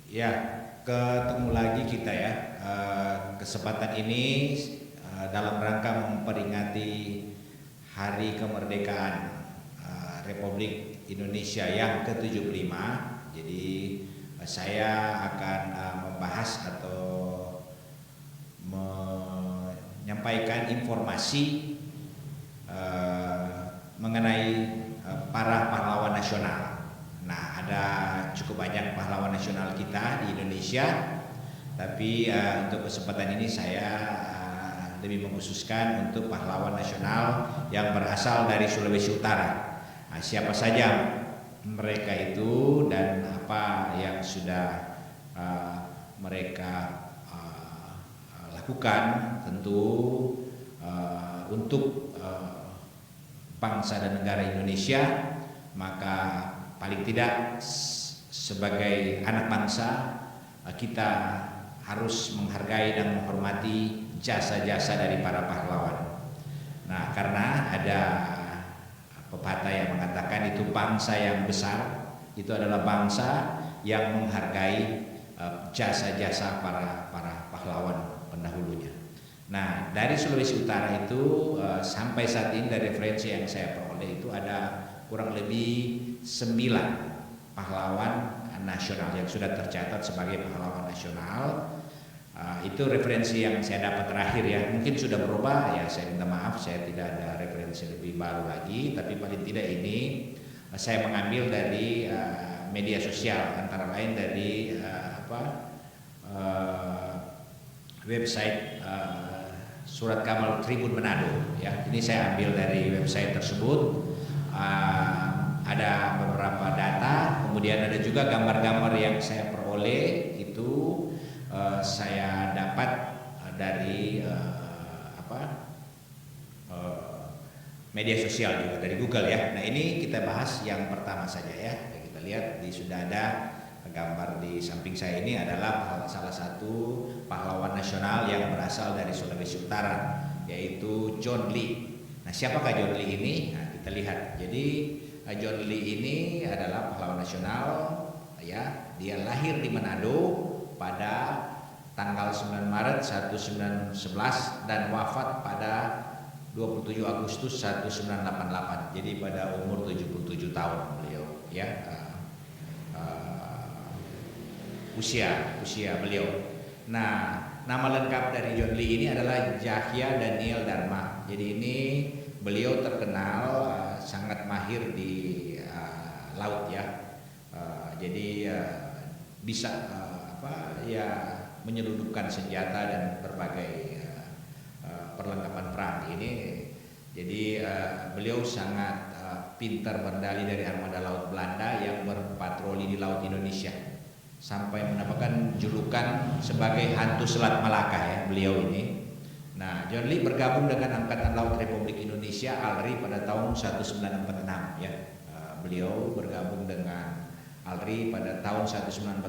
Ya, ketemu lagi kita ya. Kesempatan ini dalam rangka memperingati Hari Kemerdekaan Republik Indonesia yang ke-75. Jadi saya akan membahas atau menyampaikan informasi mengenai para pahlawan nasional. Nah, ada cukup banyak pahlawan nasional kita di Indonesia, tapi untuk kesempatan ini saya lebih mengkhususkan untuk pahlawan nasional yang berasal dari Sulawesi Utara. Nah, siapa saja mereka itu dan apa yang sudah mereka lakukan tentu untuk bangsa dan negara Indonesia, maka paling tidak sebagai anak bangsa kita harus menghargai dan menghormati jasa-jasa dari para pahlawan. Nah, karena ada pepatah yang mengatakan itu bangsa yang besar itu adalah bangsa yang menghargai jasa-jasa para pahlawan pendahulunya. Nah, dari Sulawesi Utara itu sampai saat ini dari referensi yang saya peroleh itu ada kurang lebih 9 pahlawan nasional yang sudah tercatat sebagai pahlawan nasional. Itu referensi yang saya dapat terakhir ya. Mungkin sudah berubah ya, saya minta maaf, saya tidak ada referensi lebih baru lagi. Tapi paling tidak ini saya mengambil dari media sosial, antara lain dari website Surat Kamal Tribun Manado ya. Ini saya ambil dari website tersebut. Ada beberapa data, kemudian ada juga gambar-gambar yang saya peroleh itu saya dapat dari media sosial juga, dari Google ya. Nah, ini kita bahas yang pertama saja ya. Kita lihat sudah ada gambar di samping saya ini adalah salah satu pahlawan nasional yang berasal dari Sulawesi Utara, yaitu John Lee. Nah, siapakah John Lee ini? Nah, kita lihat. Jadi John Lee ini adalah pahlawan nasional ya. Dia lahir di Manado pada tanggal 9 Maret 1911 dan wafat pada 27 Agustus 1988. Jadi pada umur 77 tahun beliau ya. Usia beliau. Nah, nama lengkap dari John Lee ini adalah Yahya Daniel Dharma. Jadi ini beliau terkenal sangat mahir di laut ya. Jadi bisa menyelundupkan senjata dan berbagai perlengkapan perang ini. Jadi beliau sangat pintar berdali dari armada laut Belanda yang berpatroli di laut Indonesia, sampai mendapatkan julukan sebagai hantu Selat Malaka ya beliau ini. Nah, John Lee bergabung dengan Angkatan Laut Republik Indonesia ALRI pada tahun 1946 ya. Beliau bergabung dengan ALRI pada tahun 1946.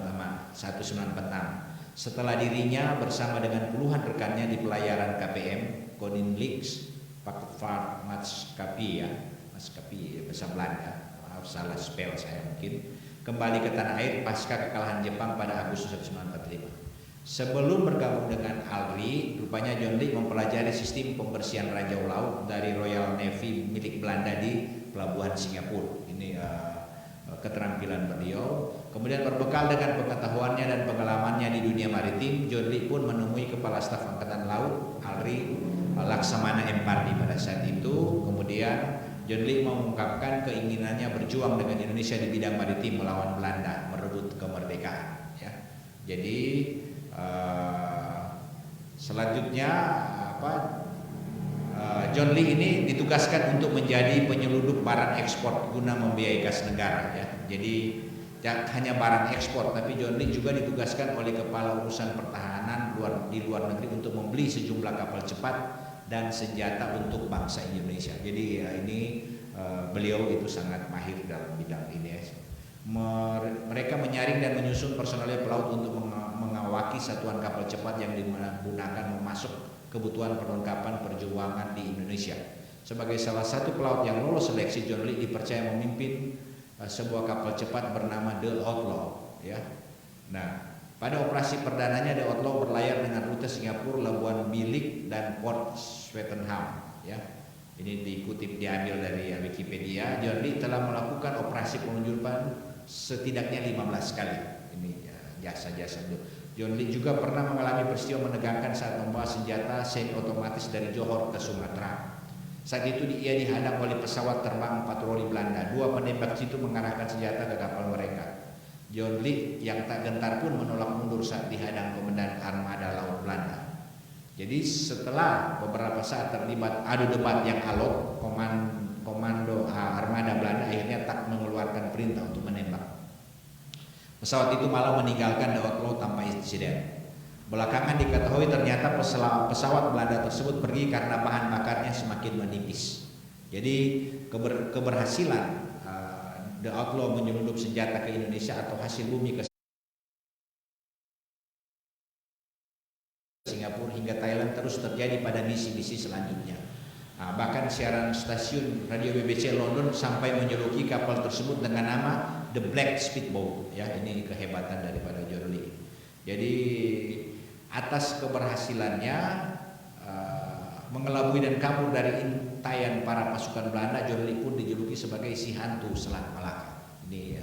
Setelah dirinya bersama dengan puluhan rekannya di pelayaran KPM Koninklijke Vaartmaatschappij ya, maskapai bahasa Belanda. Maaf salah spell saya mungkin. Kembali ke tanah air pasca kekalahan Jepang pada Agustus 1945. Sebelum bergabung dengan ALRI, rupanya John Lee mempelajari sistem pembersihan ranjau laut dari Royal Navy milik Belanda di pelabuhan Singapura. Ini keterampilan beliau. Kemudian berbekal dengan pengetahuannya dan pengalamannya di dunia maritim, John Lee pun menemui Kepala Staf Angkatan Laut ALRI Laksamana M. Pardy pada saat itu. Kemudian John Lee mengungkapkan keinginannya berjuang dengan Indonesia di bidang maritim melawan Belanda merebut kemerdekaan ya. Jadi selanjutnya John Lee ini ditugaskan untuk menjadi penyelundup barang ekspor guna membiayai kas negara ya. Jadi hanya barang ekspor, tapi John Lee juga ditugaskan oleh Kepala Urusan Pertahanan di luar negeri untuk membeli sejumlah kapal cepat dan senjata untuk bangsa Indonesia. Jadi ini beliau itu sangat mahir dalam bidang ini ya. Mereka menyaring dan menyusun personel pelaut untuk mengawaki satuan kapal cepat yang digunakan memasuk kebutuhan perlengkapan perjuangan di Indonesia. Sebagai salah satu pelaut yang lolos seleksi, John Lee dipercaya memimpin sebuah kapal cepat bernama The Outlaw ya. Nah, Pada operasi perdananya The Outlaw berlayar dengan rute Singapura, Labuan Bilik dan Port Swettenham. Ya, ini diambil dari Wikipedia. John Lee telah melakukan operasi penunjukan setidaknya 15 kali. Ini jasa-jasa itu. John Lee juga pernah mengalami peristiwa menegangkan saat membawa senjata semi otomatis dari Johor ke Sumatera. Saat itu ia dihadang oleh pesawat terbang patroli Belanda. Dua penembak situ mengarahkan senjata ke kapal mereka. John Lee yang tak gentar pun menolak mundur saat dihadang komandan armada laut Belanda. Jadi setelah beberapa saat terlibat adu debat yang alot, komando armada Belanda akhirnya tak mengeluarkan perintah untuk menembak. Pesawat itu malah meninggalkan The Outlaw tanpa insiden. Belakangan diketahui ternyata pesawat Belanda tersebut pergi karena bahan bakarnya semakin menipis. Jadi keberhasilan The Outlaw menyelundup senjata ke Indonesia atau hasil bumi ke Singapura hingga Thailand terus terjadi pada misi-misi selanjutnya. Bahkan siaran stasiun radio BBC London sampai menjuluki kapal tersebut dengan nama The Black Speedboat. Ya, ini kehebatan daripada John Lee. Jadi atas keberhasilannya mengelabui dan kabur dari intayan para pasukan Belanda, John Lee pun dijuluki sebagai si hantu Selat Malaka. Ini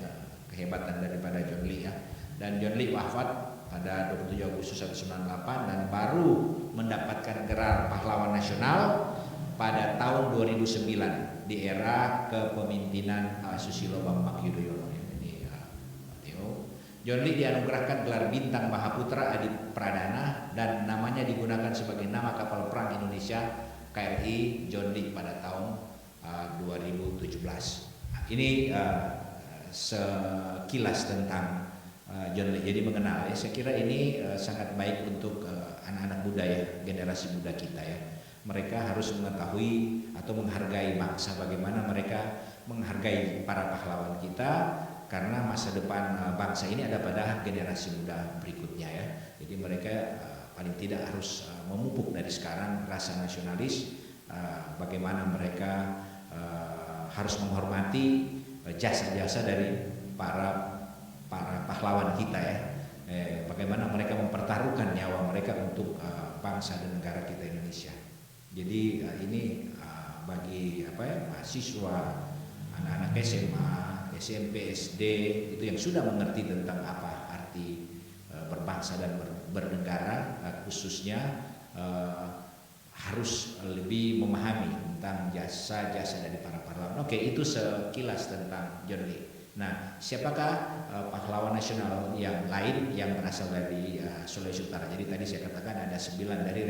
kehebatan daripada John Lee ya. Dan John Lee wafat pada 27 Agustus 1998 dan baru mendapatkan gelar pahlawan nasional pada tahun 2009 di era kepemimpinan Susilo Bambang Yudhoyono. Ini Theo. John Lee dianugerahkan gelar Bintang Mahaputra Adi Pradana dan namanya digunakan sebagai nama kapal perang Indonesia KRI John Lee pada tahun 2017. Ini sekilas tentang John Lee. Jadi mengenal ya, saya kira ini sangat baik untuk anak-anak muda ya, generasi muda kita ya. Mereka harus mengetahui atau menghargai bangsa, bagaimana mereka menghargai para pahlawan kita, karena masa depan bangsa ini ada pada generasi muda berikutnya ya. Jadi mereka paling tidak harus memupuk dari sekarang rasa nasionalis, bagaimana mereka harus menghormati jasa-jasa dari para pahlawan kita ya. Bagaimana mereka mempertaruhkan nyawa mereka untuk bangsa dan negara kita Indonesia. Jadi ini bagi mahasiswa, anak-anak SMA, SMP, SD itu yang sudah mengerti tentang apa arti berbangsa dan bernegara, khususnya harus lebih memahami tentang jasa-jasa dari para pahlawan. Oke, itu sekilas tentang John Lee. Nah, siapakah pahlawan nasional yang lain yang berasal dari Sulawesi Utara? Jadi tadi saya katakan ada 9 dari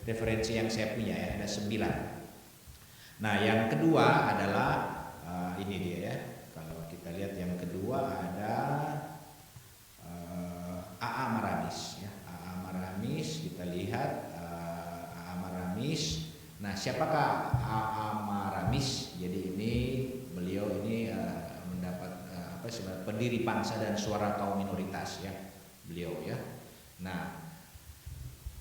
referensi yang saya punya ya, ada 9. Nah, yang kedua adalah ini dia ya. Kalau kita lihat yang kedua ada AA Maramis ya. AA Maramis, kita lihat AA Maramis. Nah, siapakah AA Maramis? Jadi ini beliau ini mendapat sebagai pendiri bangsa dan suara kaum minoritas ya, beliau ya. Nah,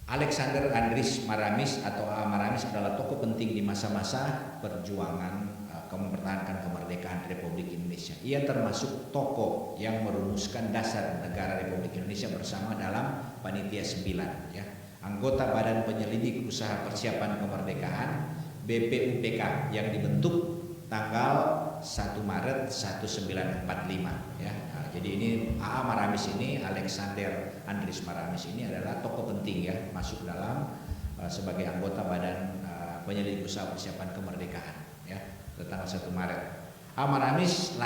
Alexander Andries Maramis atau AA Maramis adalah tokoh penting di masa-masa perjuangan mempertahankan kemerdekaan Republik Indonesia. Ia termasuk tokoh yang merumuskan dasar negara Republik Indonesia bersama dalam Panitia 9 ya. Anggota Badan Penyelidik Usaha Persiapan Kemerdekaan BPUPK yang dibentuk tanggal 1 Maret 1945 ya. Nah, jadi ini AA Maramis ini, Alexander Andries Maramis ini adalah tokoh penting ya, masuk dalam sebagai anggota Badan Penyelidik Usaha Persiapan Kemerdekaan ya, tanggal 1 Maret. AA Maramis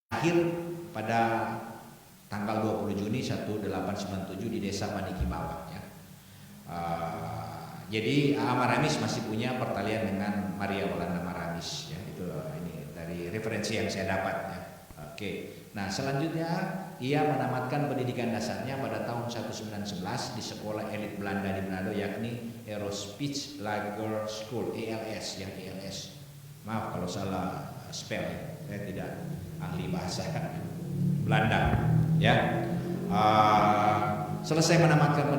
lahir pada tanggal 20 Juni 1897 di Desa Paniki Bawah ya. Jadi AA Maramis masih punya pertalian dengan Maria Walanda Maramis ya. Itu ini dari referensi yang saya dapat ya. Oke. Nah, selanjutnya ia menamatkan pendidikan dasarnya pada tahun 1911 di sekolah elit Belanda di Manado, yakni Aerospeech Lager School (ALS) ya, ALS. Maaf kalau salah spell, saya tidak ahli bahasa Belanda ya. Selesai menamatkan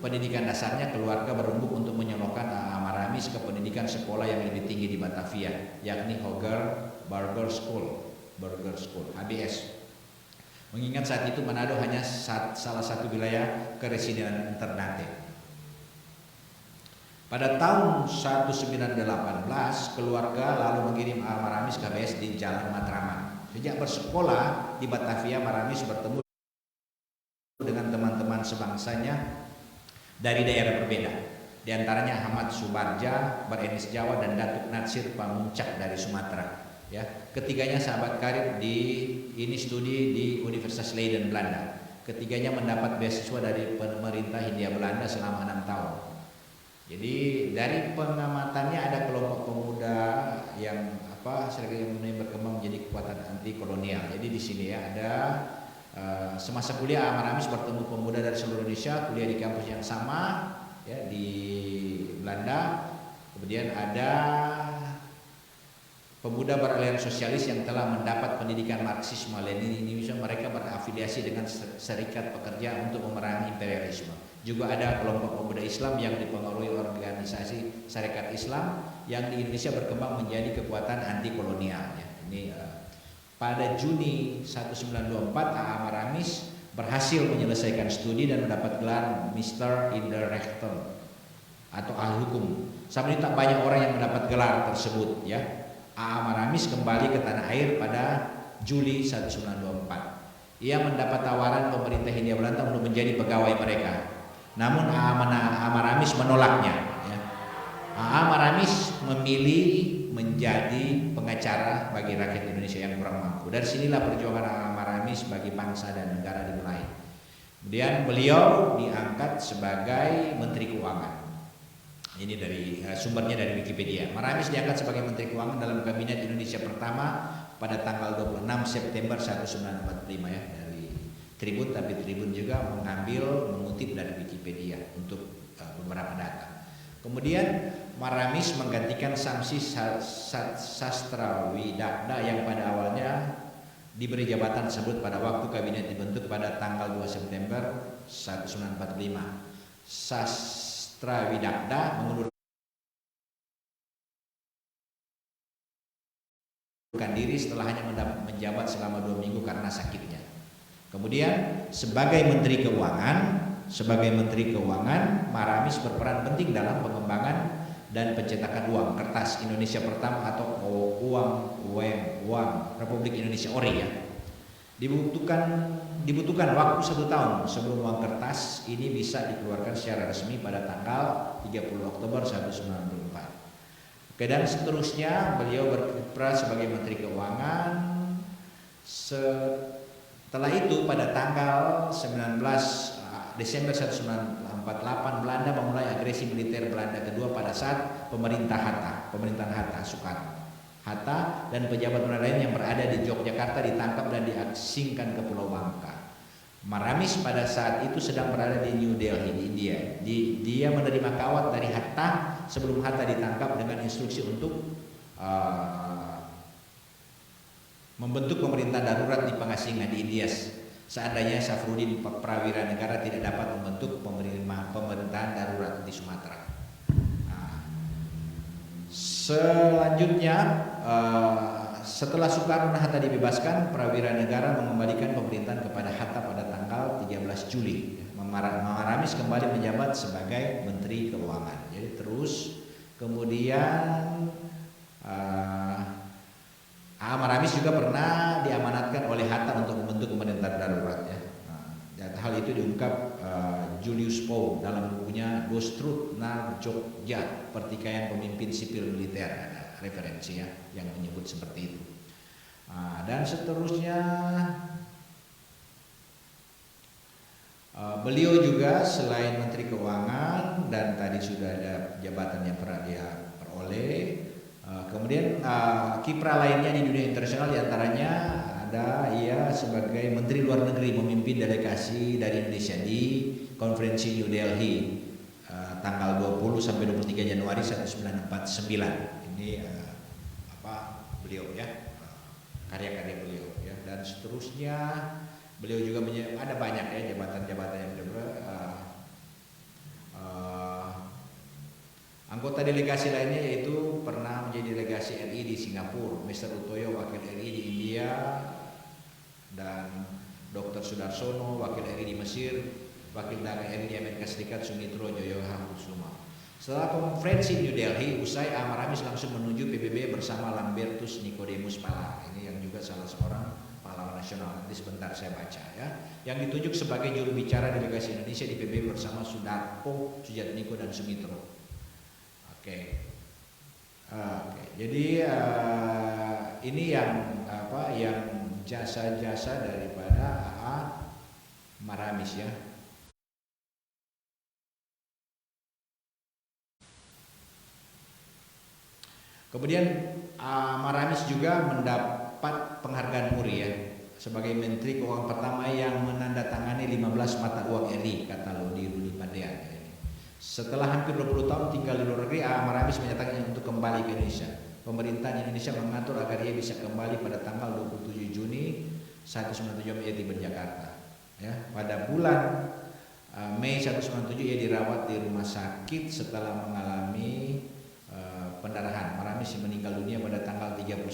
pendidikan dasarnya, keluarga berembuk untuk menyolokkan AA Maramis ke pendidikan sekolah yang lebih tinggi di Batavia, yakni Hoger Burger School. Burger School, HBS. Mengingat saat itu Manado hanya salah satu wilayah keresidenan Ternate. Pada tahun 1918, keluarga lalu mengirim Maramis ke HBS di Jalan Matraman. Sejak bersekolah di Batavia, Maramis bertemu dengan teman-teman sebangsanya dari daerah berbeda. Di antaranya Ahmad Subarja, beretnis Jawa, dan Datuk Natsir Pamuncak dari Sumatera. Ya, ketiganya sahabat karib ini studi di Universitas Leiden, Belanda. Ketiganya mendapat beasiswa dari pemerintah Hindia Belanda selama 6 tahun. Jadi dari pengamatannya ada kelompok pemuda yang berkembang menjadi kekuatan anti kolonial. Jadi di sini ya ada semasa kuliah Maramis bertemu pemuda dari seluruh Indonesia, kuliah di kampus yang sama ya di Belanda. Kemudian ada pemuda beraliran sosialis yang telah mendapat pendidikan Marxisme Leninisme, mereka berafiliasi dengan Serikat Pekerja untuk memerangi imperialisme. Juga ada kelompok pemuda Islam yang dipengaruhi organisasi Serikat Islam yang di Indonesia berkembang menjadi kekuatan anti kolonial. Ya. Ini pada Juni 1924 A.A. Maramis berhasil menyelesaikan studi dan mendapat gelar Mr. in the Rechten atau ahli hukum. Sama ini tak banyak orang yang mendapat gelar tersebut ya. A.A. Maramis kembali ke tanah air pada Juli 1924. Ia mendapat tawaran pemerintah Hindia Belanda untuk menjadi pegawai mereka. Namun A.A. Maramis menolaknya. Ya. A.A. Maramis memilih menjadi pengacara bagi rakyat Indonesia yang kurang mampu. Dari sinilah perjuangan A.A. Maramis bagi bangsa dan negara dimulai. Kemudian beliau diangkat sebagai Menteri Keuangan. Ini dari sumbernya dari Wikipedia. Maramis diangkat sebagai Menteri Keuangan dalam Kabinet Indonesia Pertama pada tanggal 26 September 1945 ya, dari Tribun, tapi Tribun juga mengutip dari Wikipedia untuk beberapa data. Kemudian Maramis menggantikan Samsi Sastrawidakda yang pada awalnya diberi jabatan tersebut pada waktu kabinet dibentuk pada tanggal 2 September 1945. Sastrawidakda mengundurkan diri setelah hanya menjabat selama 2 minggu karena sakitnya. Kemudian sebagai Menteri Keuangan, Maramis berperan penting dalam pengembangan dan pencetakan uang kertas Indonesia Pertama atau uang Republik Indonesia Ori ya. Dibutuhkan waktu 1 tahun sebelum uang kertas ini bisa dikeluarkan secara resmi pada tanggal 30 Oktober 1994. Oke, dan seterusnya beliau berkiprah sebagai Menteri Keuangan. Setelah itu pada tanggal 19 Desember 1948 Belanda memulai agresi militer Belanda kedua pada saat pemerintahan Hatta Soekarno. Hatta dan pejabat lain yang berada di Yogyakarta ditangkap dan diasingkan ke Pulau Bangka. Maramis pada saat itu sedang berada di New Delhi di India. Dia menerima kawat dari Hatta sebelum Hatta ditangkap dengan instruksi untuk membentuk pemerintahan darurat di pengasingan di India. Seandainya Safrudin Prawira Negara tidak dapat membentuk pemerintahan darurat di Sumatera. Selanjutnya setelah Soekarno dan Hatta dibebaskan, Prawira Negara mengembalikan pemerintahan kepada Hatta pada tanggal 13 Juli. Maramis kembali menjabat sebagai Menteri Keuangan. Jadi terus kemudian Maramis juga pernah diamanatkan oleh Hatta untuk membentuk pemerintahan darurat ya. Dan hal itu diungkap Julius Poe dalam bukunya Gostrut Nar Jogja, Pertikaian Pemimpin Sipil Militer, ada referensi ya yang menyebut seperti itu. Dan seterusnya beliau juga selain Menteri Keuangan dan tadi sudah ada jabatan yang pernah dia peroleh. Kemudian kiprah lainnya di dunia internasional diantaranya ada ia sebagai Menteri Luar Negeri memimpin delegasi dari Indonesia di konferensi New Delhi tanggal 20 sampai 23 Januari 1949. Ini beliau ya, karya-karya beliau ya. Dan seterusnya beliau juga ada banyak ya jabatan-jabatan yang anggota delegasi lainnya yaitu pernah menjadi delegasi RI di Singapura, Mr. Utoyo wakil RI di India, dan Dr. Sudarsono wakil RI di Mesir, wakil dagang RI di Amerika Serikat Sumitro Joyohankusuma. Setelah konferensi New Delhi usai, Amaramis langsung menuju PBB bersama Lambertus Nicodemus Pala. Ini yang juga salah seorang pahlawan nasional. Nanti sebentar saya baca ya. Yang ditunjuk sebagai juru bicara delegasi Indonesia di PBB bersama Sudarpo, Sujatmiko dan Sumitro. Oke. Jadi ini yang jasa-jasa daripada AA Maramis ya. Kemudian Maramis juga mendapat penghargaan MURI ya, sebagai Menteri Keuangan pertama yang menandatangani 15 mata uang RI, kata Lodi Rudi Pandean. Setelah hampir 20 tahun tinggal di luar negeri, Maramis menyatakan untuk kembali ke Indonesia. Pemerintahan Indonesia mengatur agar ia bisa kembali pada tanggal 27 Juni 1997 ia tiba di Jakarta. Ya, pada bulan Mei 1997 ia dirawat di rumah sakit setelah mengalami pendarahan. Maramis meninggal dunia pada tanggal 31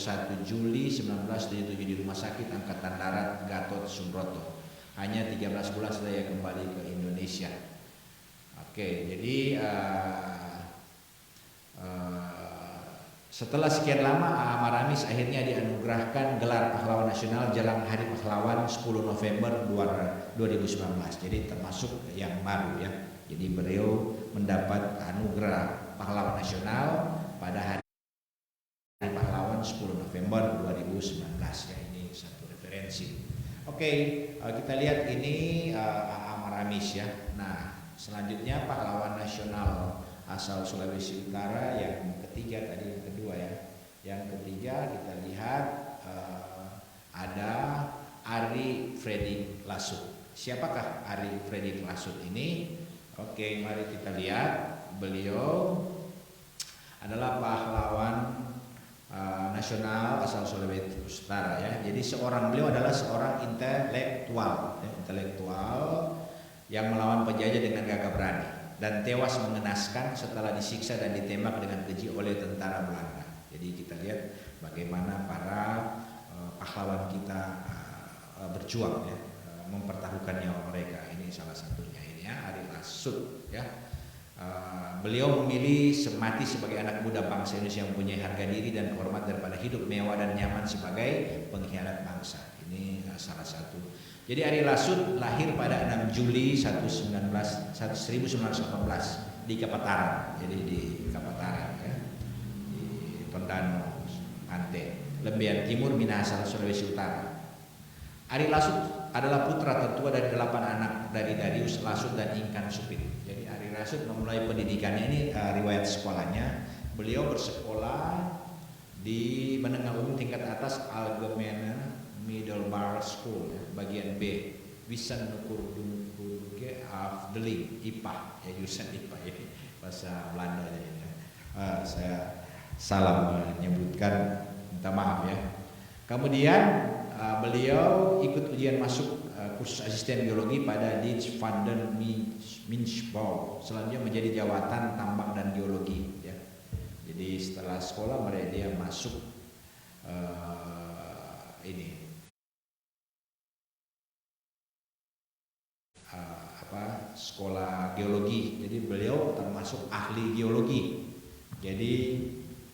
Juli 1977 di Rumah Sakit Angkatan Darat Gatot Subroto. Hanya 13 bulan setelah ia kembali ke Indonesia. Oke, jadi setelah sekian lama Maramis akhirnya dianugerahkan gelar Pahlawan Nasional jelang Hari Pahlawan 10 November 2019. Jadi termasuk yang baru ya. Jadi beliau mendapat anugerah Pahlawan Nasional pada Hari Pahlawan 10 November 2019 ya, ini satu referensi. Oke, kita lihat ini AA Maramis ya. Nah, selanjutnya Pahlawan Nasional asal Sulawesi Utara yang ketiga tadi, yang kedua ya. Yang ketiga kita lihat ada Ari Fredrik Lasut. Siapakah Ari Fredrik Lasut ini? Oke, mari kita lihat. Beliau adalah pahlawan nasional asal Sulawesi Utara ya. Jadi beliau adalah seorang intelektual yang melawan penjajah dengan gagah berani dan tewas mengenaskan setelah disiksa dan ditembak dengan keji oleh tentara Belanda. Jadi kita lihat bagaimana para pahlawan kita berjuang ya, mempertaruhkan nyawa mereka. Ini salah satunya ini ya, Ari Lasut ya. Beliau memilih mati sebagai anak muda bangsa Indonesia yang mempunyai harga diri dan kehormatan daripada hidup mewah dan nyaman sebagai pengkhianat bangsa. Ini salah satu. Jadi Ari Lasut lahir pada 6 Juli 1918 di Kapataran. Jadi di Kapataran ya, di Tondano, Ante, Lembean Timur, Minahasa, Sulawesi Utara. Ari Lasut adalah putra tertua dari 8 anak dari Darius Lasut dan Inkan Supit. Jadi Ari Lasut memulai pendidikannya ini riwayat sekolahnya. Beliau bersekolah di menengah umum tingkat atas Algemene Middelbare School ya, bagian B, Wisan Nukurduge Afdeling IPA ya, jurusan IPA ini bahasa Belanda ya. Saya salah menyebutkan, minta maaf ya. Kemudian beliau ikut ujian masuk kursus asisten geologi pada Dits van den Minschbouw, selanjutnya menjadi jawatan tambang dan geologi ya. Jadi setelah sekolah dia masuk sekolah geologi. Jadi beliau termasuk ahli geologi. Jadi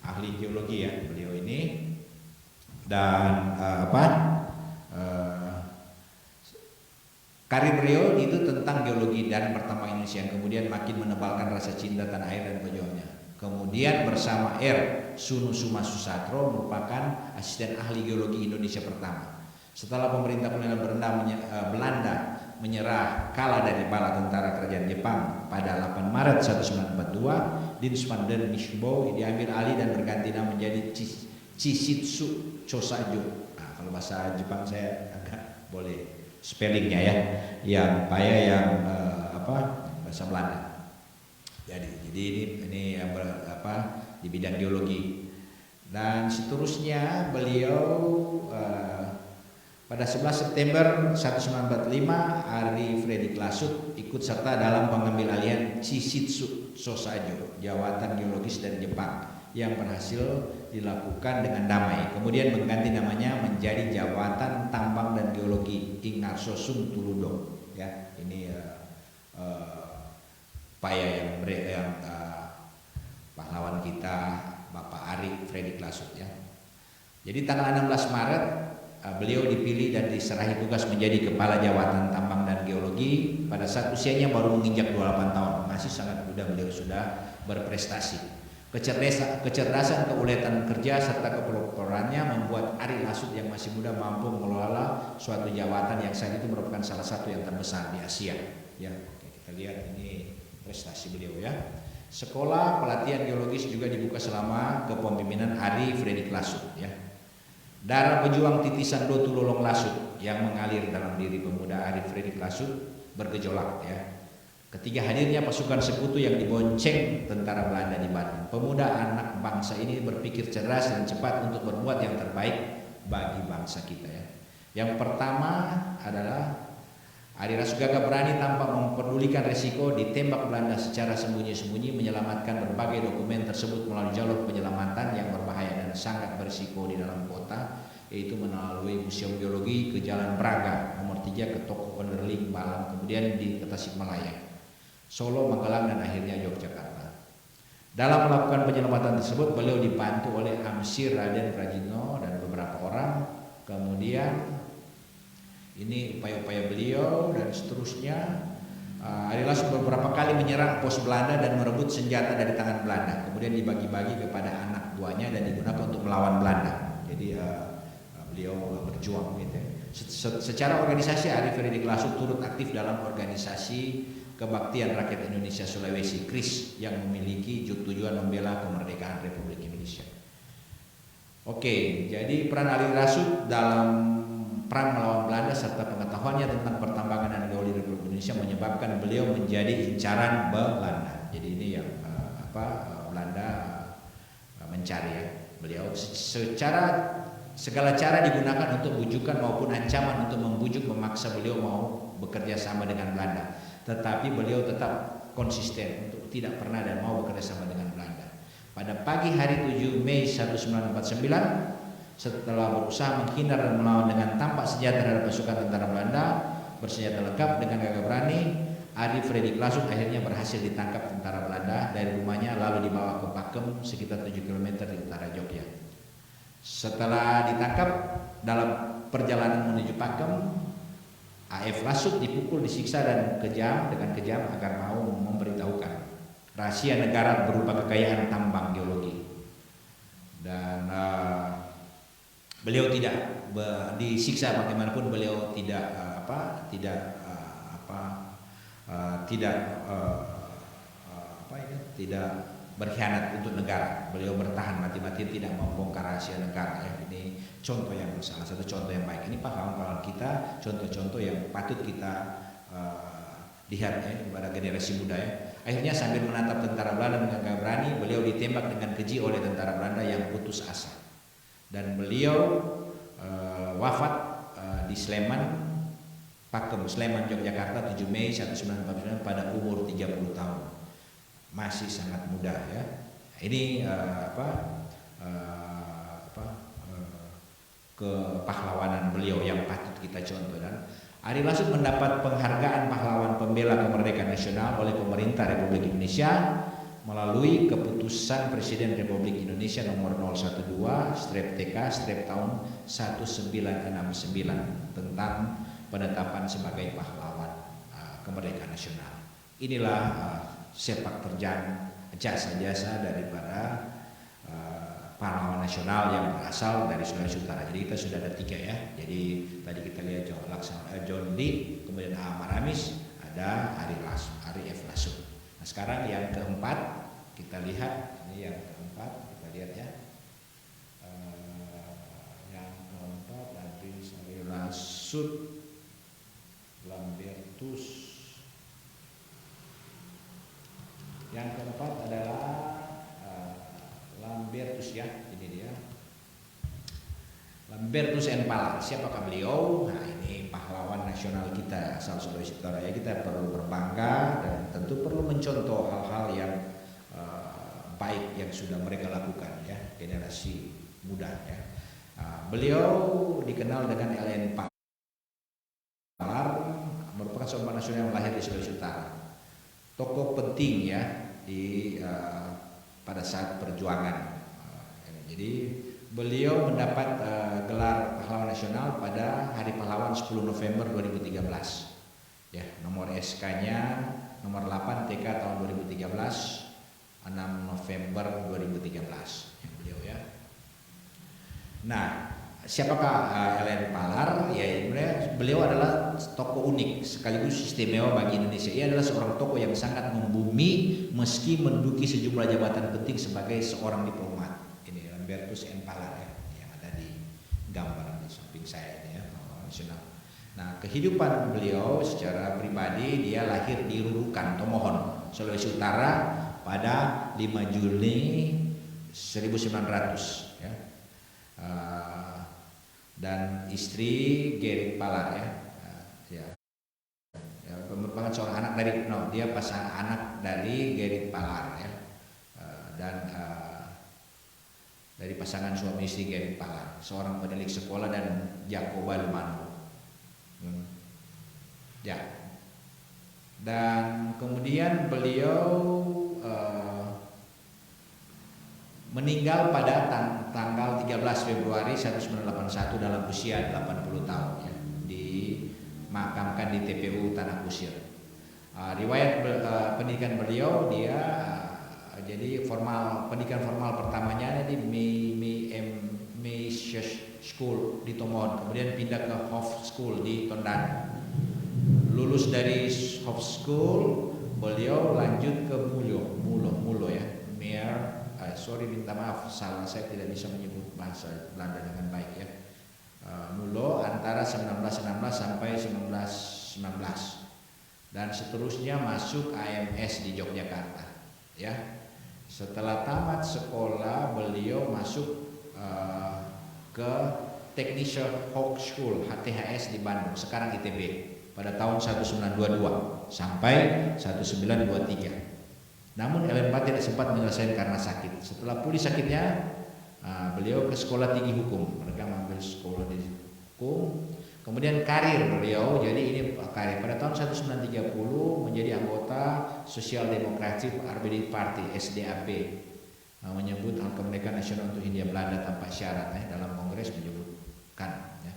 ahli geologi ya beliau ini. Dan karir beliau itu tentang geologi dan pertama Indonesia yang kemudian makin menebalkan rasa cinta tanah air dan perjuangannya. Kemudian bersama Sunusuma Susatro merupakan asisten ahli geologi Indonesia pertama. Setelah pemerintah kolonial Belanda menyerah kalah dari bala tentara kerajaan Jepang pada 8 Maret 1942, Dins van den Minschbouw diambil alih dan berganti nama menjadi Chishitsu Chosajo. Nah, kalau bahasa Jepang saya agak boleh spellingnya ya, yang bahasa Belanda. Jadi ini di bidang geologi. Dan seterusnya beliau pada 11 September 1945 Ari Fredrik Lasut ikut serta dalam pengambil alihan Chishitsu Chosajo, jawatan geologis dari Jepang yang berhasil dilakukan dengan damai. Kemudian mengganti namanya menjadi Jabatan Tambang dan Geologi Ing Narsosum Tuludong. Ya, ini upaya yang pahlawan kita Bapak Ari Fredrik Lasut ya. Jadi tanggal 16 Maret beliau dipilih dan diserahi tugas menjadi Kepala Jabatan Tambang dan Geologi pada saat usianya baru menginjak 28 tahun. Masih sangat muda, beliau sudah berprestasi. Kecerdasan, keuletan kerja serta kepeloporannya membuat Ari Lasut yang masih muda mampu mengelola suatu jabatan yang saat itu merupakan salah satu yang terbesar di Asia. Ya, oke, kita lihat ini prestasi beliau ya. Sekolah pelatihan geologis juga dibuka selama kepemimpinan Ari Fredrik Lasut ya. Darah pejuang titisan Dotu Lolong Lasut yang mengalir dalam diri pemuda Ari Fredrik Lasut bergejolak ya. Ketika hadirnya pasukan sekutu yang dibonceng tentara Belanda di Bandung, pemuda anak bangsa ini berpikir cerdas dan cepat untuk berbuat yang terbaik bagi bangsa kita ya. Yang pertama adalah Ari Lasut gagah berani tanpa mempedulikan resiko ditembak Belanda secara sembunyi-sembunyi, menyelamatkan berbagai dokumen tersebut melalui jalur penyelamatan yang berbahaya dan sangat berisiko di dalam kota, yaitu melalui Museum Geologi ke Jalan Braga nomor 3 ke Toko Onderling Malam, kemudian di Tasikmalaya, Solo, Magelang, dan akhirnya Yogyakarta. Dalam melakukan penyelamatan tersebut beliau dibantu oleh Amsir Raden Prajino dan beberapa orang. Kemudian ini upaya-upaya beliau dan seterusnya. Ari Lasut beberapa kali menyerang pos Belanda dan merebut senjata dari tangan Belanda, kemudian dibagi-bagi kepada anak buahnya dan digunakan untuk melawan Belanda. Jadi beliau berjuang gitu. Secara organisasi Ari Fredrik Lasut turut aktif dalam organisasi Kebaktian Rakyat Indonesia Sulawesi KRIS yang memiliki tujuan membela kemerdekaan Republik Indonesia. Oke, jadi peran Ari Lasut dalam perang melawan Belanda serta pengetahuannya tentang pertambangan dan geologi Republik Indonesia menyebabkan beliau menjadi incaran Belanda. Jadi ini yang Belanda mencari ya. Beliau segala cara digunakan untuk bujukan maupun ancaman untuk membujuk memaksa beliau mau bekerja sama dengan Belanda. Tetapi beliau tetap konsisten untuk tidak pernah dan mau bekerja sama dengan Belanda. Pada pagi hari 7 Mei 1949, setelah berusaha menghindar dan melawan dengan tampak senjata terhadap pasukan tentara Belanda bersenjata lengkap dengan gagah berani, Ari Fredrik Lasut akhirnya berhasil ditangkap tentara Belanda dari rumahnya lalu dibawa ke Pakem sekitar 7 km di utara Jogja. Setelah ditangkap dalam perjalanan menuju Pakem, AF Lasut dipukul, disiksa dan kejam agar mau memberitahukan rahasia negara berupa kekayaan tambang geologi. Dan beliau tidak disiksa bagaimanapun, beliau tidak berkhianat untuk negara. Beliau bertahan mati-matian tidak membongkar rahasia negara ya. Ini contoh yang salah satu contoh yang baik. Ini pahlawan-pahlawan kita, contoh-contoh yang patut kita lihat ya kepada generasi muda ya. Akhirnya sambil menatap tentara Belanda dengan gagah berani, beliau ditembak dengan keji oleh tentara Belanda yang putus asa. Dan beliau wafat di Sleman, Pakem, Sleman, Yogyakarta 7 Mei 1949 pada umur 30 tahun. Masih sangat muda ya. Ini kepahlawanan beliau yang patut kita contoh. Dan Ari Lasut mendapat penghargaan pahlawan pembela kemerdekaan nasional oleh pemerintah Republik Indonesia melalui keputusan Presiden Republik Indonesia nomor 012/TK/ tahun 1969 tentang penetapan sebagai pahlawan kemerdekaan nasional. Inilah sepak terjang jasa-jasa daripada pahlawan nasional yang berasal dari Sulawesi Utara. Jadi kita sudah ada 3 ya. Jadi tadi kita lihat John Lee, kemudian Maramis, ada Ari F. Lasut. Nah sekarang yang keempat kita lihat, ini yang keempat kita lihat ya. Yang keempat Ari Lasut Lambertus. Yang keempat adalah Lambertus ya, ini dia Lambertus Enpala. Siapakah beliau? Nah ini pahlawan nasional kita asal Sulawesi Utara ya. Kita perlu berbangga dan tentu perlu mencontoh hal-hal yang baik yang sudah mereka lakukan ya, generasi muda ya. Beliau dikenal dengan LN Palar, merupakan seorang nasional yang lahir di Sulawesi Utara. Tokoh penting ya di pada saat perjuangan. Jadi beliau mendapat gelar pahlawan nasional pada Hari Pahlawan 10 November 2013. Ya, nomor SK-nya nomor 8 TK tahun 2013, 6 November 2013 ya, beliau ya. Nah, siapakah LN Palar? Ya, beliau adalah tokoh unik sekaligus istimewa bagi Indonesia. Ia adalah seorang tokoh yang sangat membumi meski menduduki sejumlah jabatan penting sebagai seorang diplomat. Ini Lambertus N. Palar ya, yang ada di gambar di samping saya ini ya, nasional. Nah, kehidupan beliau secara pribadi, dia lahir di Rurukan, Tomohon, Sulawesi Utara pada 5 Juli 1900 ya. Dan istri Gerit Palar ya, merupakan seorang anak dari dia pasangan anak dari Gerit Palar ya, dan dari pasangan suami istri Gerit Palar, seorang penilik sekolah dan Jakoba Lumano ya. Dan kemudian beliau meninggal pada tanggal 13 Februari 1981 dalam usia 80 tahun ya, dimakamkan di TPU Tanah Kusir. Riwayat pendidikan beliau, dia jadi pendidikan formal pertamanya di May School di Tomohon, kemudian pindah ke Hof School di Tondano. Lulus dari Hof School, beliau lanjut ke Mulo ya, sorry minta maaf salah, saya tidak bisa menyebut bahasa Belanda dengan baik ya. Mulo antara 1916 sampai 1919 dan seterusnya masuk AMS di Yogyakarta ya. Setelah tamat sekolah, beliau masuk ke Technische Hochschule HTHS di Bandung, sekarang ITB, pada tahun 1922 sampai 1923. Namun LN Palar tidak sempat menyelesaikan karena sakit. Setelah pulih sakitnya, beliau ke sekolah tinggi hukum. Mereka mengambil sekolah di hukum. Kemudian karir beliau, jadi ini karir pada tahun 1930 menjadi anggota Sosial Demokratik RBD Party SDAP, menyebut kemerdekaan nasional untuk Hindia Belanda tanpa syarat ya, dalam kongres menyebutkan ya.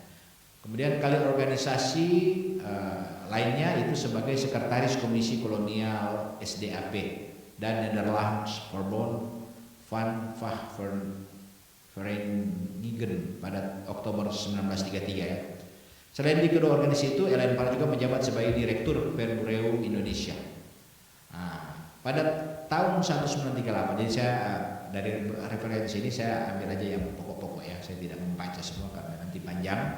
Kemudian karir organisasi lainnya itu sebagai sekretaris Komisi Kolonial SDAP dan Nederlands Verbond van Verenigingen pada Oktober 1933 ya. Selain di kedua organisasi itu, LN Palar juga menjabat sebagai Direktur Perbureu Indonesia. Pada tahun 1938, jadi saya dari referensi ini saya ambil aja yang pokok-pokok ya, saya tidak membaca semua karena nanti panjang.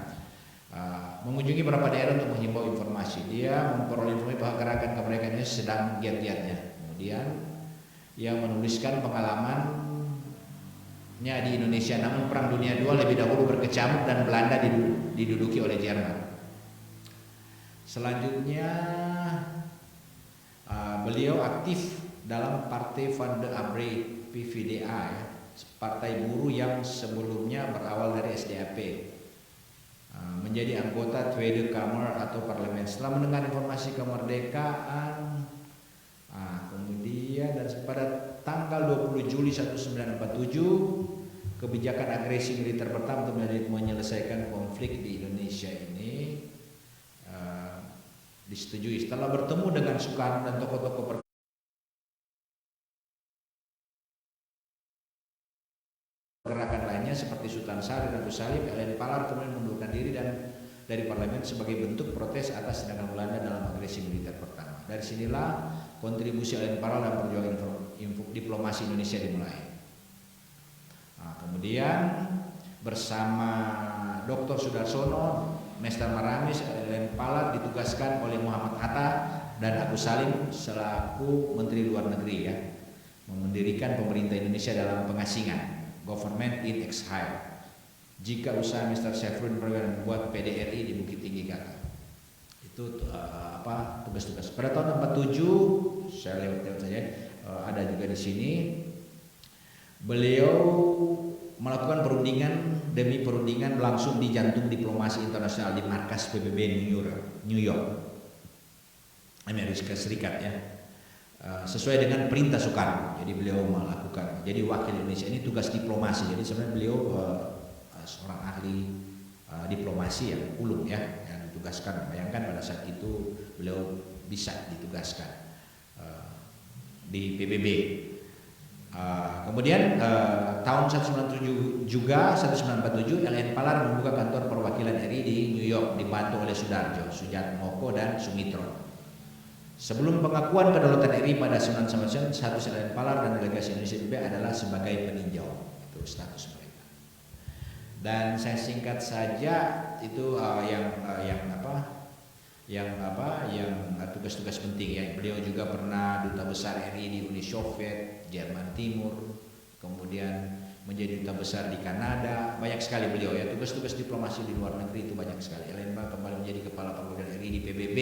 Mengunjungi beberapa daerah untuk menghimbau informasi. Dia memperoleh informasi bahwa gerakan kemerdekaan ini sedang giat-giatnya. Kemudian ia menuliskan pengalamannya di Indonesia, namun Perang Dunia II lebih dahulu berkecamuk dan Belanda diduduki oleh Jerman. Selanjutnya beliau aktif dalam Partai van de Arbeid PVDA ya, partai buruh yang sebelumnya berawal dari SDAP. Menjadi anggota Tweede Kamer atau parlemen. Setelah mendengar informasi kemerdekaan, kemudian dan pada tanggal 20 Juli 1947 kebijakan agresi militer pertama untuk menyelesaikan konflik di Indonesia ini disetujui. Setelah bertemu dengan Soekarno dan tokoh-tokoh gerakan lainnya seperti Sultan Syahrir dan Agus Salim, LN Palar kemudian mengundurkan diri dari parlemen sebagai bentuk protes atas tindakan Belanda dalam agresi militer pertama. Dari sinilah kontribusi LN Palar dalam perjuangan diplomasi Indonesia dimulai. Kemudian bersama Dr. Sudarsono, Mester Maramis, LN Palar ditugaskan oleh Muhammad Hatta dan Agus Salim selaku Menteri Luar Negeri ya, mendirikan pemerintah Indonesia dalam pengasingan. Government in Exile. Jika usaha Mr. Sefrun membuat PDRI di Bukit Tinggi gagal. Itu tugas-tugas. Pada tahun 47 saya lewat saja, ada juga di sini Beliau melakukan perundingan demi perundingan langsung di jantung diplomasi internasional di markas PBB New York, Amerika Serikat ya. Sesuai dengan perintah Soekarno. Jadi beliau melakukan. Jadi wakil Indonesia ini tugas diplomasi. Jadi sebenarnya beliau seorang ahli diplomasi yang ulung ya, yang ditugaskan. Bayangkan pada saat itu beliau bisa ditugaskan di PBB. Kemudian tahun 1997 juga 1947 LN Palar membuka kantor perwakilan RI di New York dibantu oleh Sudarjo, Sujatmoko dan Sumitro. Sebelum pengakuan kedaulatan RI pada 1999, status LN Palar dan delegasi Indonesia PBB adalah sebagai peninjau, itu status mereka. Dan saya singkat saja itu yang tugas-tugas penting ya. Beliau juga pernah duta besar RI di Uni Soviet, Jerman Timur, kemudian menjadi duta besar di Kanada. Banyak sekali beliau ya, tugas-tugas diplomasi di luar negeri itu banyak sekali. LN Palar kembali menjadi kepala perwakilan RI di PBB,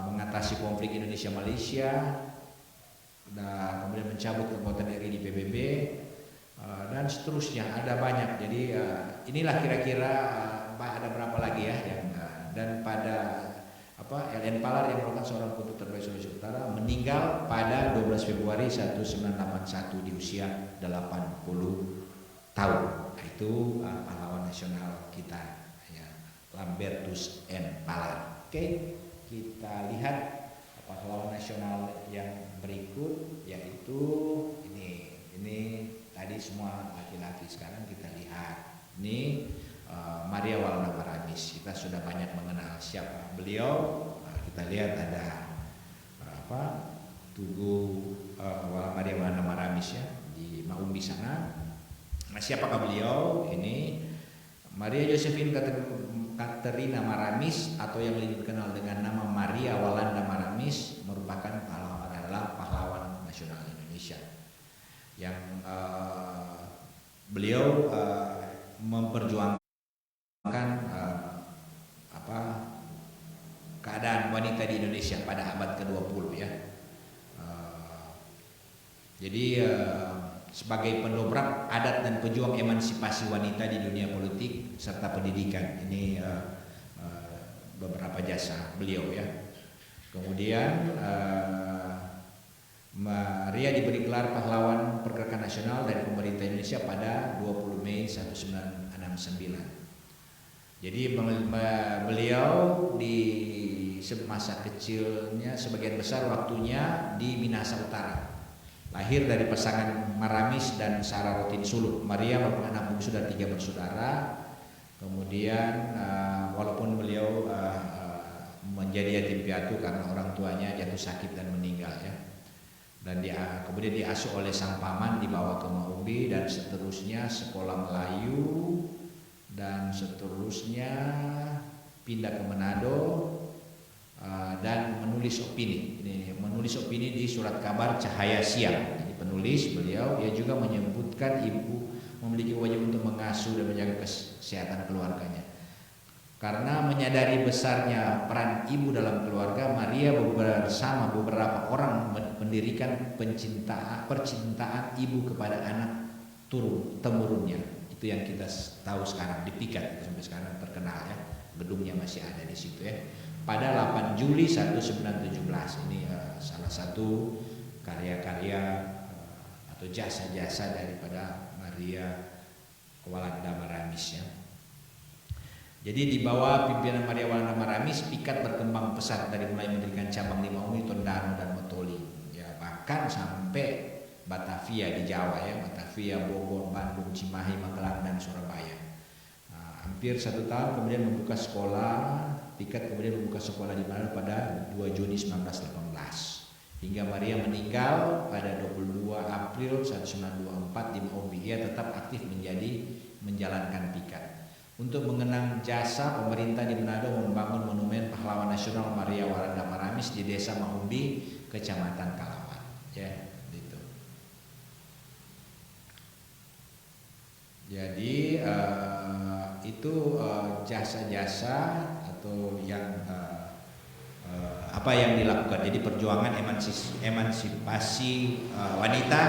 mengatasi konflik Indonesia-Malaysia, dan kemudian mencabut kekuatan RI di PBB, dan seterusnya. Ada banyak. Jadi inilah kira-kira ada berapa lagi ya yang dan pada LN Palar yang merupakan seorang putu terbaik Sulawesi Utara meninggal pada 12 Februari 1981 di usia 80 tahun. Itu pahlawan nasional kita ya, Lambertus N. Palar. Oke, kita lihat pahlawan nasional yang berikut, yaitu ini tadi semua laki-laki. Sekarang kita lihat ini Maria Walanda Maramis. Kita sudah banyak mengenal siapa beliau. Kita lihat ada Tugu Maria Walanda Maramis ya di Maumbi sana. Nah, siapakah beliau? Ini Maria Josephine Katerina Maramis atau yang lebih dikenal dengan nama Maria Walanda Maramis merupakan pahlawan nasional Indonesia yang beliau memperjuangkan keadaan wanita di Indonesia pada abad ke-20 ya. Jadi sebagai pendobrak adat dan pejuang emansipasi wanita di dunia politik serta pendidikan. Ini beberapa jasa beliau ya. Kemudian Maria diberi gelar pahlawan pergerakan nasional dari pemerintah Indonesia pada 20 Mei 1969. Jadi beliau di masa kecilnya sebagian besar waktunya di Minahasa Utara. Lahir dari pasangan Maramis dan Sarah Rotin Suluk. Maria merupakan anak bungsu dari 3 bersaudara. Kemudian walaupun beliau menjadi yatim piatu karena orang tuanya jatuh sakit dan meninggal ya. Dan kemudian diasuh oleh sang paman, dibawa ke Maumbi dan seterusnya sekolah Melayu dan seterusnya pindah ke Manado dan menulis opini. Menulis opini di surat kabar Cahaya Siang. Jadi penulis beliau, ia juga menyebutkan ibu memiliki wajib untuk mengasuh dan menjaga kesehatan keluarganya. Karena menyadari besarnya peran ibu dalam keluarga, Maria bersama beberapa orang mendirikan percintaan ibu kepada anak temurunnya. Itu yang kita tahu sekarang di Pikat, sampai sekarang terkenal ya. Gedungnya masih ada di situ ya. Pada 8 Juli 1917 ini salah satu karya-karya atau jasa-jasa daripada Maria Walanda Maramis ya. Jadi di bawah pimpinan Maria Walanda Maramis, Pikat berkembang pesat dari mulai mendirikan cabang di Maumbi, Tondano dan Motoli. Ya, bahkan sampai Batavia di Jawa ya, Batavia, Bogor, Bandung, Cimahi, Magelang dan Surabaya. Hampir 1 tahun kemudian membuka sekolah. Pikat kemudian membuka sekolah di Manado pada 2 Juni 1918 hingga Maria meninggal pada 22 April 1924 di Maumbi. Ia tetap aktif menjalankan Pikat. Untuk mengenang jasa, pemerintah di Manado membangun monumen pahlawan nasional Maria Walanda Maramis di Desa Maumbi, Kecamatan Kalawan. Ya, gitu. Jadi itu jasa-jasa atau yang apa yang dilakukan. Jadi perjuangan emansipasi wanita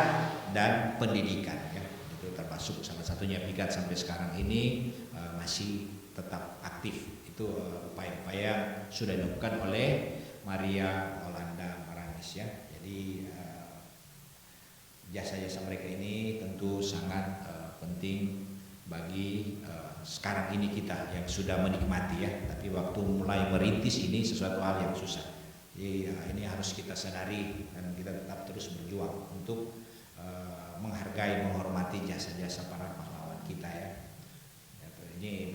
dan pendidikan ya. Itu termasuk salah satunya Pikat sampai sekarang ini masih tetap aktif. Itu upaya-upaya sudah dilakukan oleh Maria Olanda Maranis ya. Jadi jasa-jasa mereka ini tentu sangat penting bagi sekarang ini kita yang sudah menikmati ya. Tapi waktu mulai merintis ini sesuatu hal yang susah. Jadi ini harus kita sadari dan kita tetap terus berjuang untuk menghargai, menghormati jasa-jasa para pahlawan kita ya. Ini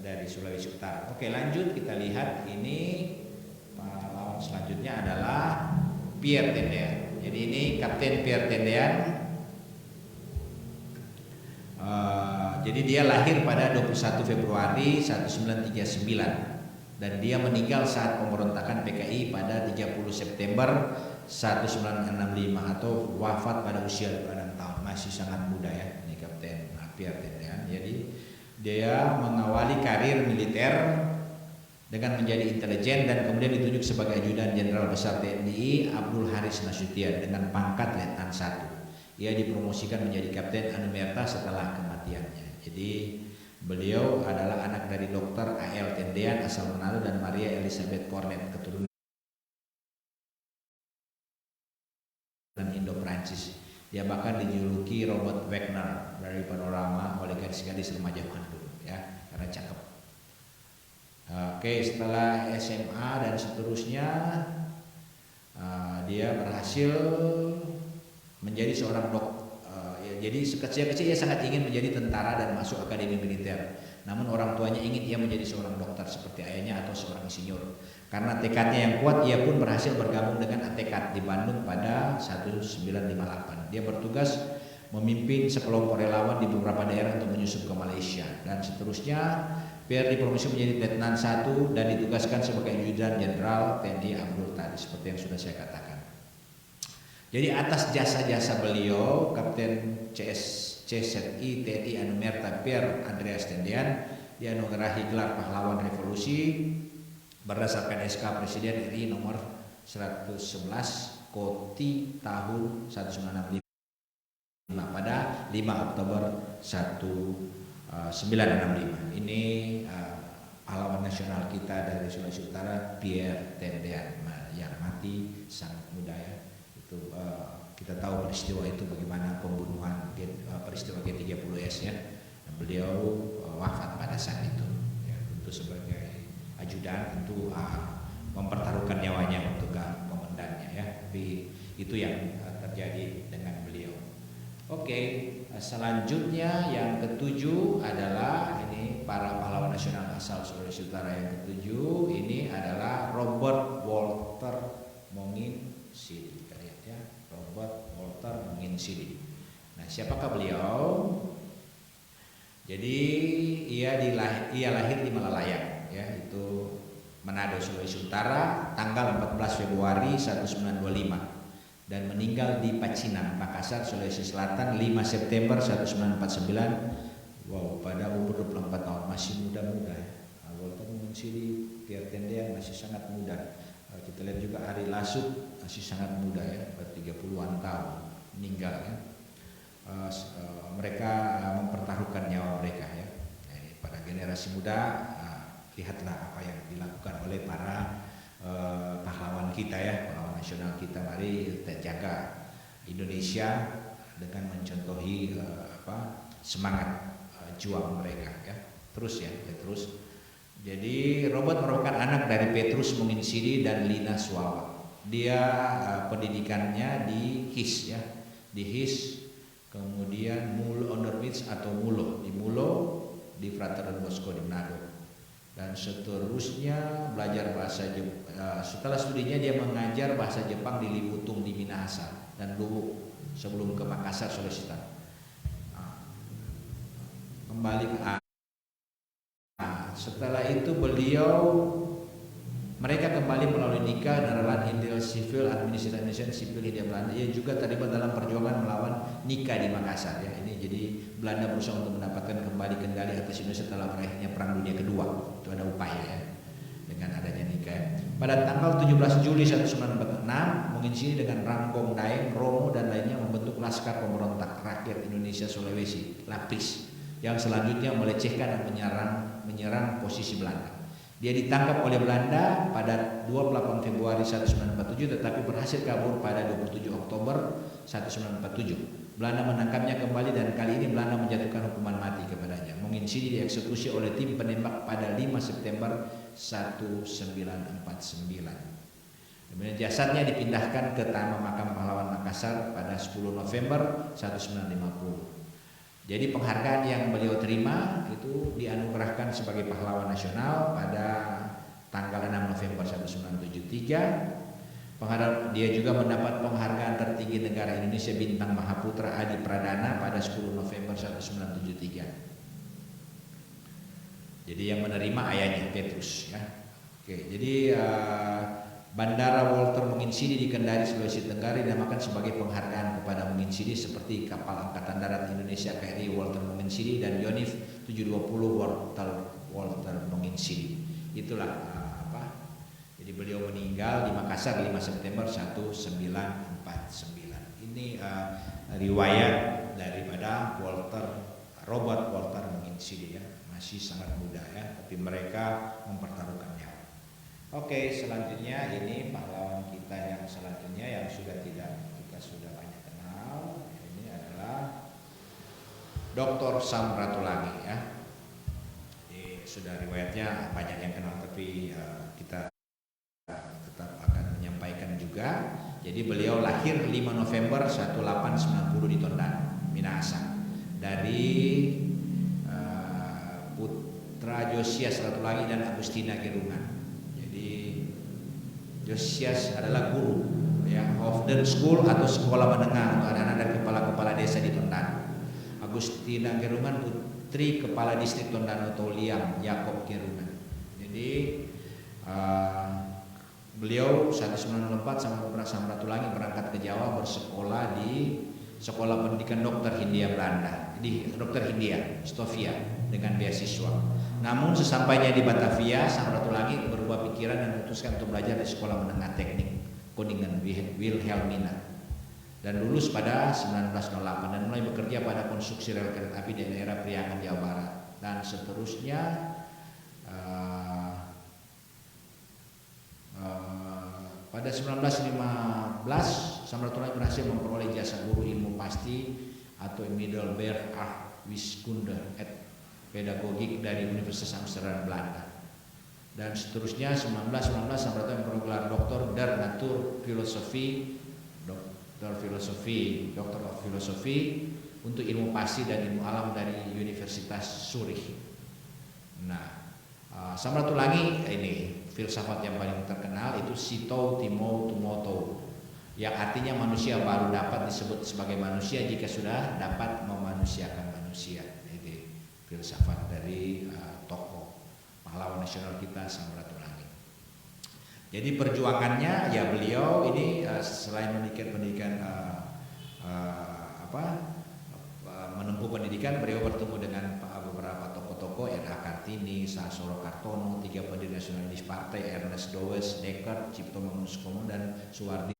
dari Sulawesi Utara. Oke, lanjut kita lihat ini pahlawan selanjutnya adalah Pierre Tendean. Jadi ini Kapten Pierre Tendean. Jadi dia lahir pada 21 Februari 1939 dan dia meninggal saat pemberontakan PKI pada 30 September 1965 atau wafat pada usia 26 tahun. Masih sangat muda ya, ini Kapten Pierre Tendean. Jadi dia mengawali karir militer dengan menjadi intelijen dan kemudian ditunjuk sebagai ajudan Jenderal Besar TNI Abdul Haris Nasution dengan pangkat Letnan 1. Ia dipromosikan menjadi Kapten Anumerta setelah kematiannya. Jadi beliau adalah anak dari Dr. A.L. Tendean asal Manado dan Maria Elizabeth Cornet keturunan Indo-Prancis. Dia bahkan dijuluki Robert Wagner dari Panorama oleh gadis-gadis remaja Bandung ya, karena cakep. Oke, setelah SMA dan seterusnya dia berhasil menjadi seorang jadi sekecil-kecil ia sangat ingin menjadi tentara dan masuk akademi militer. Namun orang tuanya ingin ia menjadi seorang dokter seperti ayahnya atau seorang insinyur. Karena tekadnya yang kuat, ia pun berhasil bergabung dengan ATK di Bandung pada 1958. Dia bertugas memimpin sekelompok relawan di beberapa daerah untuk menyusup ke Malaysia dan seterusnya. Pierre dipromosi menjadi Letnan 1 dan ditugaskan sebagai ajudan Jenderal TNI Abdul tadi seperti yang sudah saya katakan. Jadi atas jasa-jasa beliau, Kapten CZI TNI Anumerta Pierre Andreas Tendean dianugerahi gelar pahlawan revolusi berdasarkan SK Presiden RI nomor 111 Koti tahun 1965 pada 5 Oktober 1965. Ini pahlawan nasional kita dari Sulawesi Utara, Pierre Tendean, yang mati sangat muda ya. Itu kita tahu peristiwa itu bagaimana pembunuhan peristiwa G30S ya. Beliau wafat pada saat itu ya, tentu sebagai ajudan tentu mempertaruhkan nyawanya untuk komandannya ya. Tapi itu yang terjadi dengan beliau. Oke, selanjutnya yang ketujuh adalah ini para pahlawan nasional asal Sulawesi Utara yang ketujuh ini adalah Robert Walter Monginsidi. Ya, Robert Walter Monginsidi. Nah, siapakah beliau? Jadi ia lahir di Malalayang ya, itu Manado, Sulawesi Utara tanggal 14 Februari 1925 dan meninggal di Pacinan, Makassar, Sulawesi Selatan 5 September 1949. Wow, pada umur 24 tahun, masih muda-muda ya. Walter Monginsidi, Pierre Tendean masih sangat muda. Kita lihat juga Ari Lasut masih sangat muda ya, 30-an tahun meninggal ya. Mereka mempertaruhkan nyawa mereka ya. Pada generasi muda lihatlah apa yang dilakukan oleh para pahlawan kita ya, pahlawan nasional kita. Mari kita jaga Indonesia dengan mencontohi semangat juang mereka ya. Terus ya, terus. Jadi Robert merupakan anak dari Petrus Monginsidi dan Lina Suawa. Dia pendidikannya di HIS ya, di HIS, kemudian Mulo Onderwits atau Mulo di Frater Don Bosco di Manado. Dan seterusnya belajar bahasa Jepang. Setelah studinya dia mengajar bahasa Jepang di Liputung di Minahasa dan Luwu sebelum ke Makassar, Sulawesi Selatan. Kembali ke setelah itu mereka kembali melalui nikah dan Nederland Indel Civil Administration Sipil Hindia Belanda. Ia juga terlibat dalam perjuangan melawan nikah di Makassar ya. Ini jadi Belanda berusaha untuk mendapatkan kembali kendali atas Indonesia setelah berakhirnya Perang Dunia Kedua. Itu ada upaya ya dengan adanya nikah. Pada tanggal 17 Juli 1946, Monginsidi dengan Ranggong Daeng, Romo dan lainnya membentuk Laskar Pemberontak Rakyat Indonesia Sulawesi, LAPIS, yang selanjutnya melecehkan dan menyerang posisi Belanda. Dia ditangkap oleh Belanda pada 28 Februari 1947 tetapi berhasil kabur pada 27 Oktober 1947. Belanda menangkapnya kembali dan kali ini Belanda menjatuhkan hukuman mati kepadanya. Mung Insidi dieksekusi oleh tim penembak pada 5 September 1949. Kemudian jasadnya dipindahkan ke Taman Makam Pahlawan Makassar pada 10 November 1950. Jadi penghargaan yang beliau terima itu dianugerahkan sebagai pahlawan nasional pada tanggal 6 November 1973. Dia juga mendapat penghargaan tertinggi negara Indonesia Bintang Mahaputra Adi Pradana pada 10 November 1973. Jadi yang menerima ayahnya Petrus ya. Oke, jadi Bandara Walter Mung Insidi di Kendari, Sulawesi Tenggara dinamakan sebagai penghargaan kepada Mung Insidi seperti kapal Angkatan Darat Indonesia KRI Walter Mung Insidi dan Yonif 720 Walter Mung Insidi. Itulah jadi beliau meninggal di Makassar 5 September 1949. Ini riwayat daripada Robert Walter Mung Insidi ya, masih sangat muda ya, tapi mereka mempertaruhkan nyawa. Oke, selanjutnya ini pahlawan kita yang selanjutnya yang kita sudah banyak kenal. Ini adalah Dr. Samratulangi ya. Jadi, sudah riwayatnya banyak yang kenal, tapi kita tetap akan menyampaikan juga. Jadi beliau lahir 5 November 1890 di Tondano, Minahasa, dari putra Josias Ratulangi dan Agustina Gerungan. Josias adalah guru ya, Hofden School atau sekolah menengah untuk anak-anak dan kepala-kepala desa di Tondano. Agustina Gerungan putri kepala distrik Tondano Toliang Yakob Gerungan. Jadi beliau 1904 sama Dr. Samratulangi berangkat ke Jawa bersekolah di Sekolah Pendidikan Dokter Hindia Belanda, di Dokter Hindia Stovia dengan beasiswa. Namun sesampainya di Batavia, Samratulangi berubah pikiran dan memutuskan untuk belajar di Sekolah Menengah Teknik Kuningan Wilhelmina dan lulus pada 1908 dan mulai bekerja pada konstruksi rel kereta api di daerah Priangan, Jawa Barat dan seterusnya. Pada 1915 Samratulangi berhasil memperoleh jasa guru ilmu pasti atau Middelberg Wiskunde et Pedagogik dari Universitas Amsterdam Belanda. Dan seterusnya 1919 Samratulangi memperoleh gelar Doktor der Natuurfilosofie, Doktor of Philosophy untuk ilmu pasti dan ilmu alam dari Universitas Zurich. Nah, Samratulangi ini filsafat yang paling terkenal itu Sito Timo Tumoto, yang artinya manusia baru dapat disebut sebagai manusia jika sudah dapat memanusiakan manusia. Ini filsafat dari tokoh pahlawan nasional kita Samratulangi. Jadi perjuangannya ya beliau ini selain pendidikan menempuh pendidikan, beliau bertemu dengan beberapa tokoh-tokoh R.A. Kartini, Sasoro Kartono, 3 pendiri nasionalis partai, Ernest Dowes, Dekker, Cipto Mangunkusumo dan Suwardi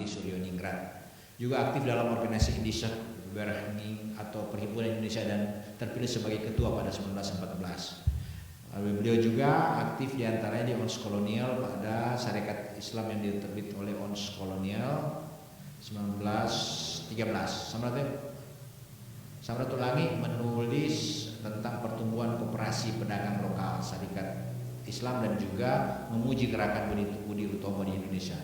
Suryoningrat. Juga aktif dalam organisasi Indische Vereniging atau Perhimpunan Indonesia dan terpilih sebagai ketua pada 1914. Beliau juga aktif diantaranya di Ons Kolonial pada Sarekat Islam yang diterbit oleh Ons Kolonial 1913. Samratulangi menulis tentang pertumbuhan koperasi pedagang lokal, Sarekat Islam dan juga memuji gerakan Budi Utomo di Indonesia.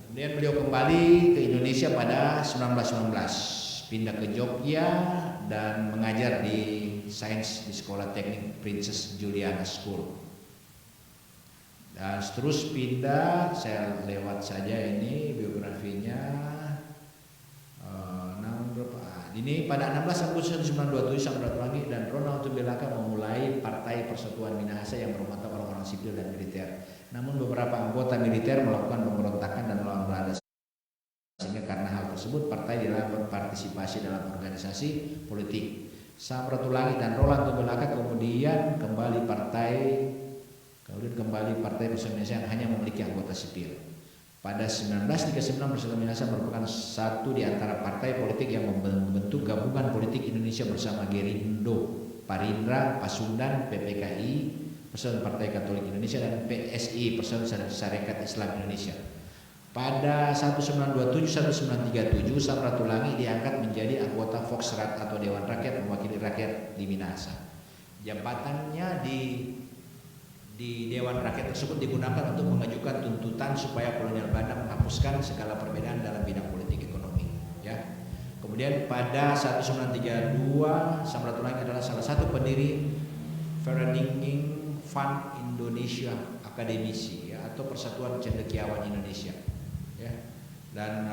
Kemudian beliau kembali ke Indonesia pada 1919, pindah ke Jogja dan mengajar di sains di Sekolah Teknik Princess Juliana School. Dan terus pindah, saya lewat saja ini biografinya. Ini pada 16 Agustus 1927 Samratulangi dan Ronald Tumbelaka memulai Partai Persatuan Minahasa yang bermuatan orang-orang sipil dan militer. Namun beberapa anggota militer melakukan pemberontakan dan melawan Belanda, sehingga karena hal tersebut partai dilarang berpartisipasi dalam organisasi politik. Samratulangi dan Roland Tumbelaka kemudian kembali partai Kemudian kembali Partai Persatuan Indonesia yang hanya memiliki anggota sipil. Pada 1939 Persatuan Indonesia merupakan satu di antara partai politik yang membentuk gabungan politik Indonesia bersama Gerindo, Parindra, Pasundan, PPKI, Persatuan Partai Katolik Indonesia, dan PSI, Persatuan Sarekat Islam Indonesia. Pada 1927-1937 Samratulangi diangkat menjadi anggota Foxrat atau Dewan Rakyat mewakili rakyat di Minahasa. Jabatannya di Dewan Rakyat tersebut digunakan untuk mengajukan tuntutan supaya kolonial Belanda menghapuskan segala perbedaan dalam bidang politik ekonomi. Ya. Kemudian pada 1932 Samratulangi adalah salah satu pendiri Vereniging Fund Indonesia Akademisi, ya, atau Persatuan Cendekiawan Indonesia. Ya. Dan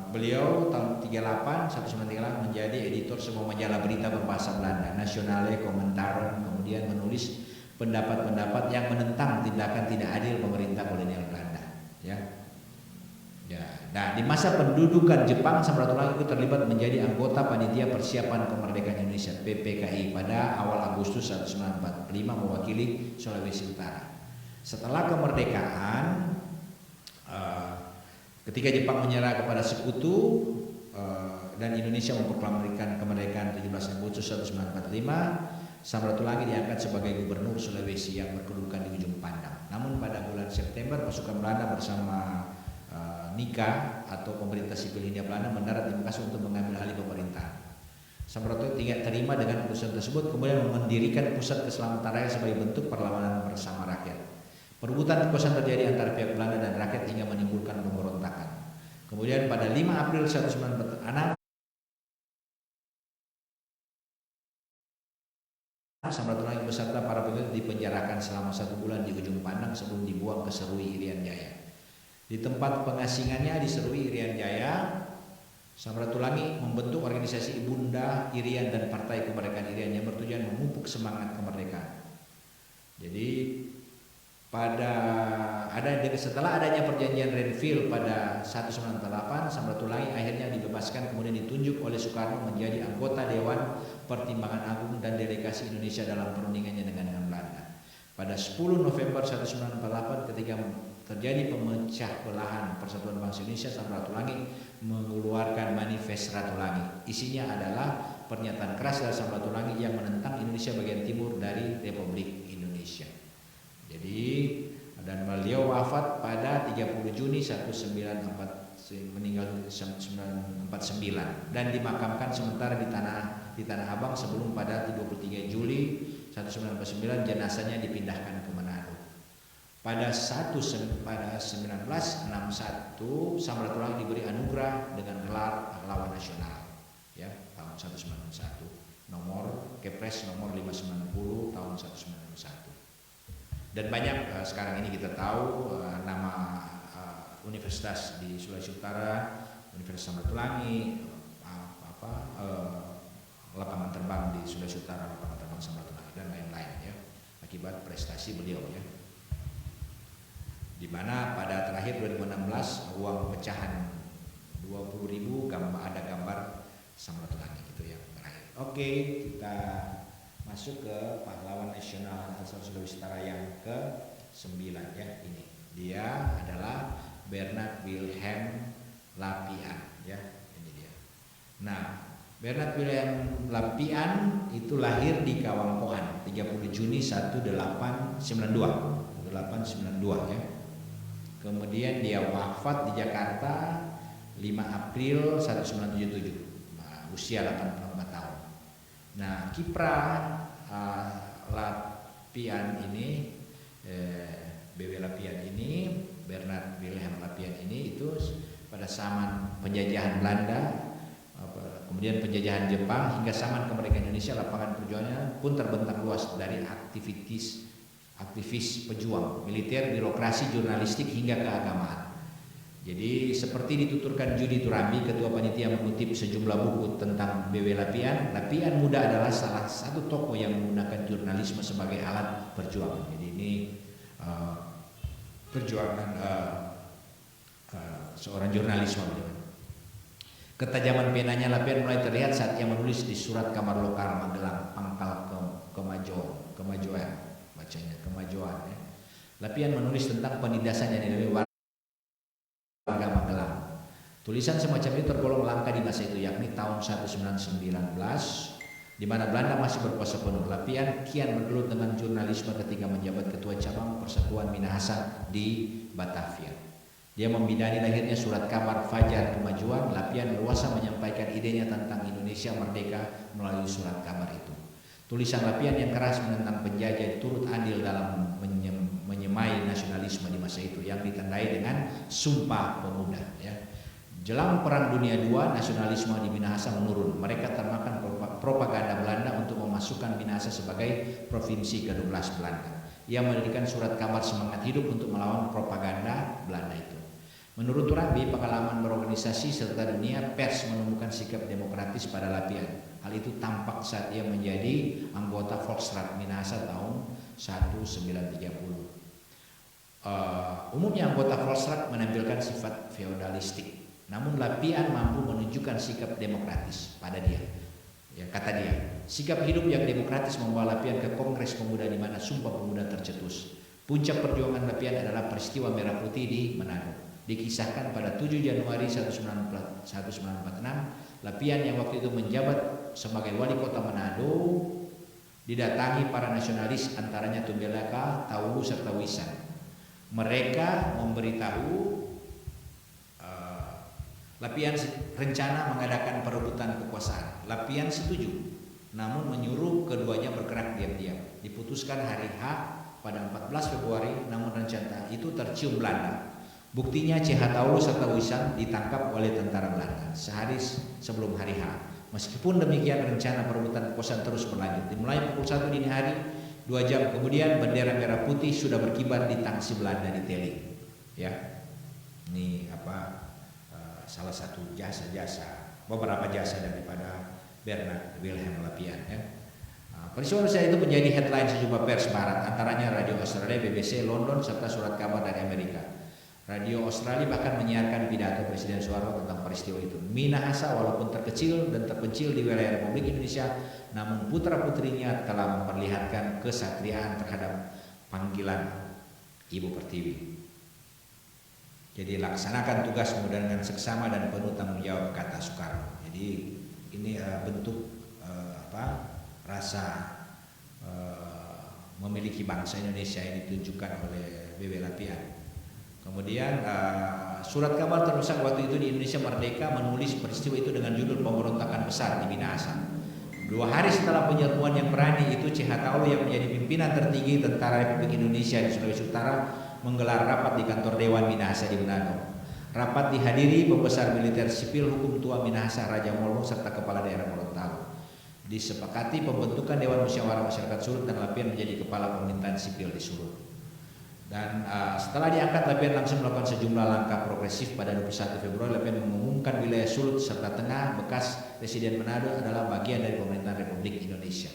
beliau tahun 1938 menjadi editor sebuah majalah berita berbahasa Belanda, Nationale Commentaren, kemudian menulis pendapat-pendapat yang menentang tindakan tidak adil pemerintah kolonial Belanda. Ya. Nah, di masa pendudukan Jepang, Samratulangi itu terlibat menjadi anggota Panitia Persiapan Kemerdekaan Indonesia (PPKI) pada awal Agustus 1945 mewakili Sulawesi Utara. Setelah kemerdekaan, ketika Jepang menyerah kepada sekutu dan Indonesia memproklamasikan kemerdekaan 17 Agustus 1945, Samratulangi diangkat sebagai gubernur Sulawesi yang berkedudukan di ujung pandang. Namun pada bulan September pasukan Belanda bersama NIKA atau Pemerintah Sipil Hindia Belanda mendarat di Makassar untuk mengambil alih pemerintahan. Samratulangi tidak terima dengan keputusan tersebut, kemudian mendirikan Pusat Keselamatan Rakyat sebagai bentuk perlawanan bersama rakyat. Perebutan kekuasaan terjadi antara pihak Belanda dan rakyat hingga menimbulkan pemberontakan. Kemudian pada 5 April 1946 Samratulangi beserta para pengikut dipenjarakan selama 1 bulan di ujung pandang sebelum dibuang ke Serui Irian Jaya. Di tempat pengasingannya di Serui Irian Jaya, Samratulangi membentuk organisasi Ibunda Irian dan Partai Kemerdekaan Irian yang bertujuan memupuk semangat kemerdekaan. Jadi setelah adanya perjanjian Renville pada 1998, Samratulangi akhirnya dibebaskan, kemudian ditunjuk oleh Soekarno menjadi anggota Dewan Pertimbangan Agung dan Delegasi Indonesia dalam perundingannya dengan Belanda. Pada 10 November 1948 ketika terjadi pemecah belahan Persatuan Bangsa Indonesia, Samratulangi mengeluarkan Manifest Ratulangi. Isinya adalah pernyataan keras dari Samratulangi yang menentang Indonesia bagian timur dari Republik Indonesia. Jadi, dan beliau wafat pada 30 Juni 1949 meninggal 1949 dan dimakamkan sementara di Tanah Abang sebelum pada 23 Juli 1949 jenazahnya dipindahkan ke Manado. Pada 1961 Samratulangi diberi anugerah dengan gelar pahlawan nasional, ya, tahun 1991, nomor Kepres nomor 590 tahun 1991. Dan banyak sekarang ini kita tahu nama universitas di Sulawesi Utara, Universitas Samratulangi, lapangan terbang di Sulawesi Utara, lapangan terbang Samratulangi dan lain-lain, ya, akibat prestasi beliau, ya. Di mana pada terakhir 2016 uang pecahan 20.000 ada gambar Samratulangi itu yang terakhir. Oke, kita masuk ke pahlawan nasional asal Sulawesi Utara yang ke-9, ya, ini. Dia adalah Bernard Wilhelm Lapian, ya, ini dia. Nah, Bernard Wilhelm Lapian itu lahir di Kawangpohan 30 Juni 1892, ya. Kemudian dia wafat di Jakarta 5 April 1977, usia 84 tahun. Nah, kiprah Lapian ini, BW Lapian ini, Bernard Wilhelm Lapian ini itu pada zaman penjajahan Belanda, kemudian penjajahan Jepang hingga zaman kemerdekaan Indonesia, lapangan perjuangannya pun terbentang luas dari aktivis pejuang, militer, birokrasi, jurnalistik hingga keagamaan. Jadi seperti dituturkan Judi Turambi, ketua panitia, mengutip sejumlah buku tentang BW Lapian, Lapian muda adalah salah satu tokoh yang menggunakan jurnalisme sebagai alat perjuangan. Jadi ini perjuangan seorang jurnalisme. Ketajaman penanya Lapian mulai terlihat saat ia menulis di Surat Kamar Lokal Magelang, Pangkal Kemajuan, bacanya, kemajuan ya. Lapian menulis tentang penindasan yang dilalui warga Magelang. Tulisan semacam itu tergolong langka di masa itu, yakni tahun 1919, di mana Belanda masih berkuasa penuh. Lapian kian bergelut dengan jurnalisme ketika menjabat ketua cabang Persatuan Minahasa di Batavia. Dia membidani lahirnya surat kabar Fajar Kemajuan. Lapian leluasa menyampaikan idenya tentang Indonesia merdeka melalui surat kabar itu. Tulisan Lapian yang keras menentang penjajah turut andil dalam menyemai nasionalisme di masa itu yang ditandai dengan Sumpah Pemuda ya. Jelang Perang Dunia II, nasionalisme di Minahasa menurun. Mereka termakan propaganda Belanda untuk memasukkan Minahasa sebagai provinsi ke-12 Belanda. Ia mendirikan surat kabar semangat hidup untuk melawan propaganda Belanda itu. Menurut Turambi, pengalaman berorganisasi serta dunia pers menemukan sikap demokratis pada Lapian. Hal itu tampak saat ia menjadi anggota Volksraad Minahasa tahun 1930. Umumnya anggota Volksraad menampilkan sifat feodalistik. Namun Lapian mampu menunjukkan sikap demokratis pada dia. Ya, kata dia, sikap hidup yang demokratis membawa Lapian ke Kongres Pemuda di mana Sumpah Pemuda tercetus. Puncak perjuangan Lapian adalah peristiwa Merah Putih di Manado. Dikisahkan pada 7 Januari 1946, Lapian yang waktu itu menjabat sebagai wali kota Manado didatangi para nasionalis antaranya Tumbelaka, Taulu serta Wisan. Mereka memberitahu Lapian rencana mengadakan perebutan kekuasaan. Lapian setuju, namun menyuruh keduanya bergerak diam-diam. Diputuskan hari H pada 14 Februari, namun rencana itu tercium Belanda. Buktinya CH Taulu serta Wisan ditangkap oleh tentara Belanda sehari sebelum hari H. Meskipun demikian, rencana perebutan kekuasaan terus berlanjut. Dimulai pukul 1 dini hari, 2 jam kemudian bendera merah putih sudah berkibar di tangsi Belanda di Teli. Ya, ini salah satu beberapa jasa daripada Bernard Wilhelm Lapian. Ya. Peristiwa saat itu menjadi headline sejumlah pers barat, antaranya Radio Australia, BBC, London, serta surat kabar dari Amerika. Radio Australia bahkan menyiarkan pidato Presiden Soeharto tentang peristiwa itu. Minahasa walaupun terkecil dan terpencil di wilayah Republik Indonesia, namun putra-putrinya telah memperlihatkan kesatriaan terhadap panggilan Ibu Pertiwi. Jadi laksanakan tugasmu dengan seksama dan penuh tanggung jawab, kata Soekarno. Jadi ini bentuk rasa memiliki bangsa Indonesia yang ditunjukkan oleh B.W. Lapian. Kemudian surat kabar terbesar waktu itu di Indonesia Merdeka menulis peristiwa itu dengan judul Pemberontakan Besar di Minahasa. 2 hari setelah penyerbuan yang berani itu, CH Taulu yang menjadi pimpinan tertinggi Tentara Republik Indonesia di Sulawesi Utara menggelar rapat di kantor Dewan Minahasa di Manado. Rapat dihadiri pembesar militer sipil hukum tua Minahasa Raja Molo serta kepala daerah Gorontalo. Disepakati pembentukan Dewan Musyawarah Masyarakat Sulut dan Lapian menjadi kepala pemerintahan sipil di Sulut. Dan setelah diangkat, Lapian langsung melakukan sejumlah langkah progresif. Pada 21 Februari Lapian mengumumkan wilayah Sulut serta Tengah bekas Residen Manado adalah bagian dari pemerintahan Republik Indonesia.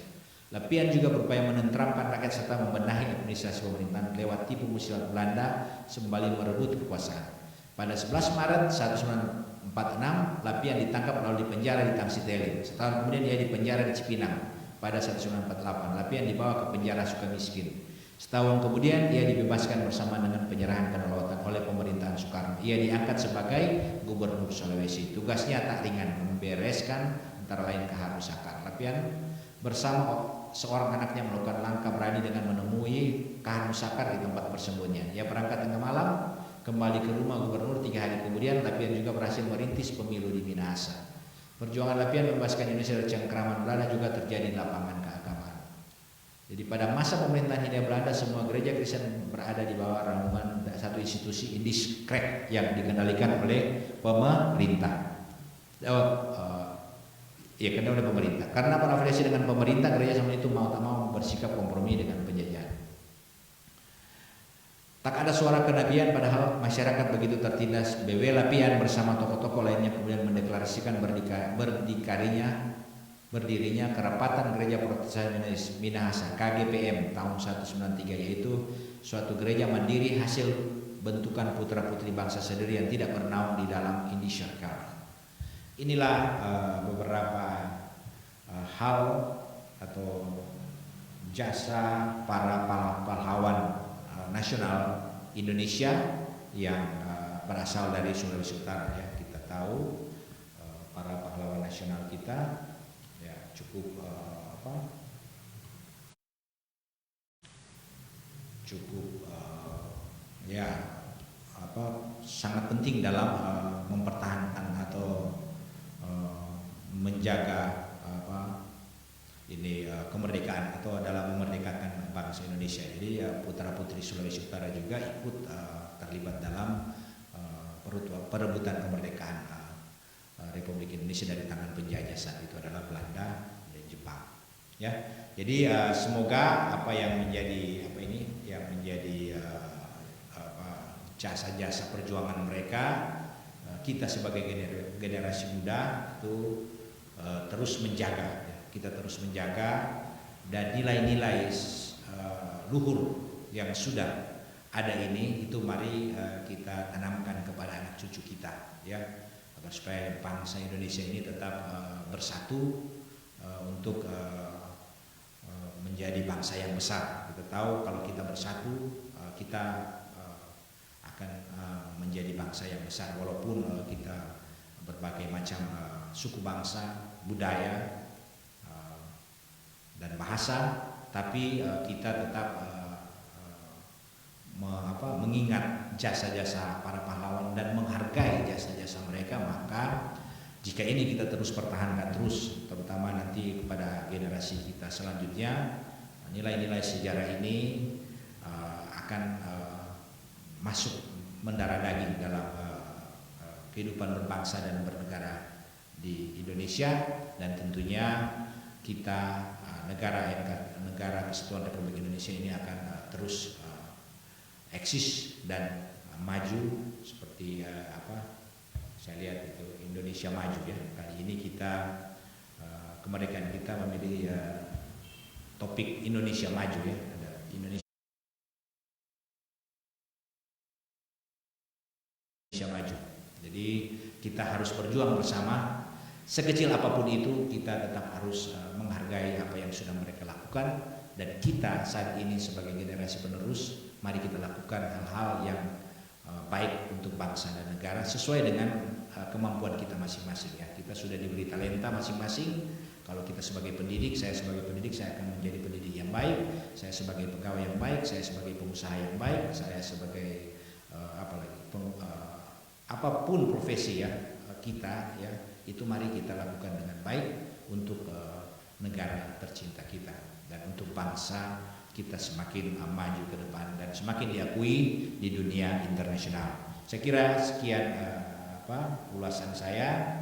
Lapian juga berupaya menenteramkan rakyat serta membenahi administrasi pemerintahan lewat tipu muslihat Belanda kembali merebut kekuasaan. Pada 11 Maret 1946, Lapian ditangkap lalu dipenjara di Tangsi Teli. Setahun kemudian dia dipenjara di Cipinang. Pada 1948, Lapian dibawa ke penjara Sukamiskin. Setahun kemudian ia dibebaskan bersama dengan penyerahan kedaulatan oleh pemerintahan Soekarno. Ia diangkat sebagai Gubernur Sulawesi. Tugasnya tak ringan, membereskan antara lain keharusakan. Lapian bersama seorang anaknya melakukan langkah berani dengan menemui Kahanusakar di tempat persembunyian. Ia berangkat tengah malam kembali ke rumah gubernur. 3 hari kemudian Lapian juga berhasil merintis pemilu di Minahasa. Perjuangan Lapian membebaskan Indonesia dari cengkraman Belanda juga terjadi di lapangan keagamaan. Jadi pada masa pemerintahan Hindia Belanda, semua gereja Kristen berada di bawah naungan satu institusi indiskret yang dikendalikan oleh pemerintah. Karena oleh pemerintah. Karena berafiliasi dengan pemerintah, gereja sama itu mau tak mau bersikap kompromi dengan penjajahan. Tak ada suara kenabian, padahal masyarakat begitu tertindas. B.W. Lapian bersama tokoh-tokoh lainnya kemudian mendeklarasikan berdirinya Kerapatan Gereja Protestan Minahasa KGPM tahun 1993, yaitu suatu gereja mandiri hasil bentukan putra-putri bangsa sendiri yang tidak bernaung di dalam Indisharkar. Inilah beberapa hal atau jasa para pahlawan nasional Indonesia yang berasal dari Sulawesi Utara ya. Kita tahu para pahlawan nasional kita ya cukup sangat penting dalam mempertahankan atau menjaga kemerdekaan atau dalam memerdekakan bangsa Indonesia. Jadi putra putri Sulawesi Utara juga ikut terlibat dalam perebutan kemerdekaan Republik Indonesia dari tangan penjajah saat itu adalah Belanda dan Jepang. Ya, jadi semoga apa yang menjadi jasa-jasa perjuangan mereka, kita sebagai generasi muda itu terus menjaga, ya. Kita terus menjaga dan nilai-nilai luhur yang sudah ada ini itu mari kita tanamkan kepada anak cucu kita, ya, agar supaya bangsa Indonesia ini tetap bersatu untuk menjadi bangsa yang besar. Kita tahu kalau kita bersatu kita akan menjadi bangsa yang besar, walaupun kita berbagai macam suku bangsa, budaya dan bahasa, tapi kita tetap mengingat jasa-jasa para pahlawan dan menghargai jasa-jasa mereka. Maka jika ini kita terus pertahankan terus, terutama nanti kepada generasi kita selanjutnya, nilai-nilai sejarah ini akan masuk mendarah daging dalam kehidupan berbangsa dan bernegara di Indonesia, dan tentunya kita negara Kesatuan Republik Indonesia ini akan terus eksis dan maju seperti saya lihat itu Indonesia maju ya. Kali ini kita kemerdekaan kita memilih topik Indonesia maju ya. Ada Indonesia maju. Jadi kita harus berjuang bersama. Sekecil apapun itu kita tetap harus menghargai apa yang sudah mereka lakukan, dan kita saat ini sebagai generasi penerus mari kita lakukan hal-hal yang baik untuk bangsa dan negara sesuai dengan kemampuan kita masing-masing ya. Kita sudah diberi talenta masing-masing. Kalau kita sebagai pendidik, saya sebagai pendidik saya akan menjadi pendidik yang baik, saya sebagai pegawai yang baik, saya sebagai pengusaha yang baik, saya sebagai apapun profesi ya kita ya, itu mari kita lakukan dengan baik untuk negara tercinta kita dan untuk bangsa kita semakin maju ke depan dan semakin diakui di dunia internasional. Saya kira sekian ulasan saya.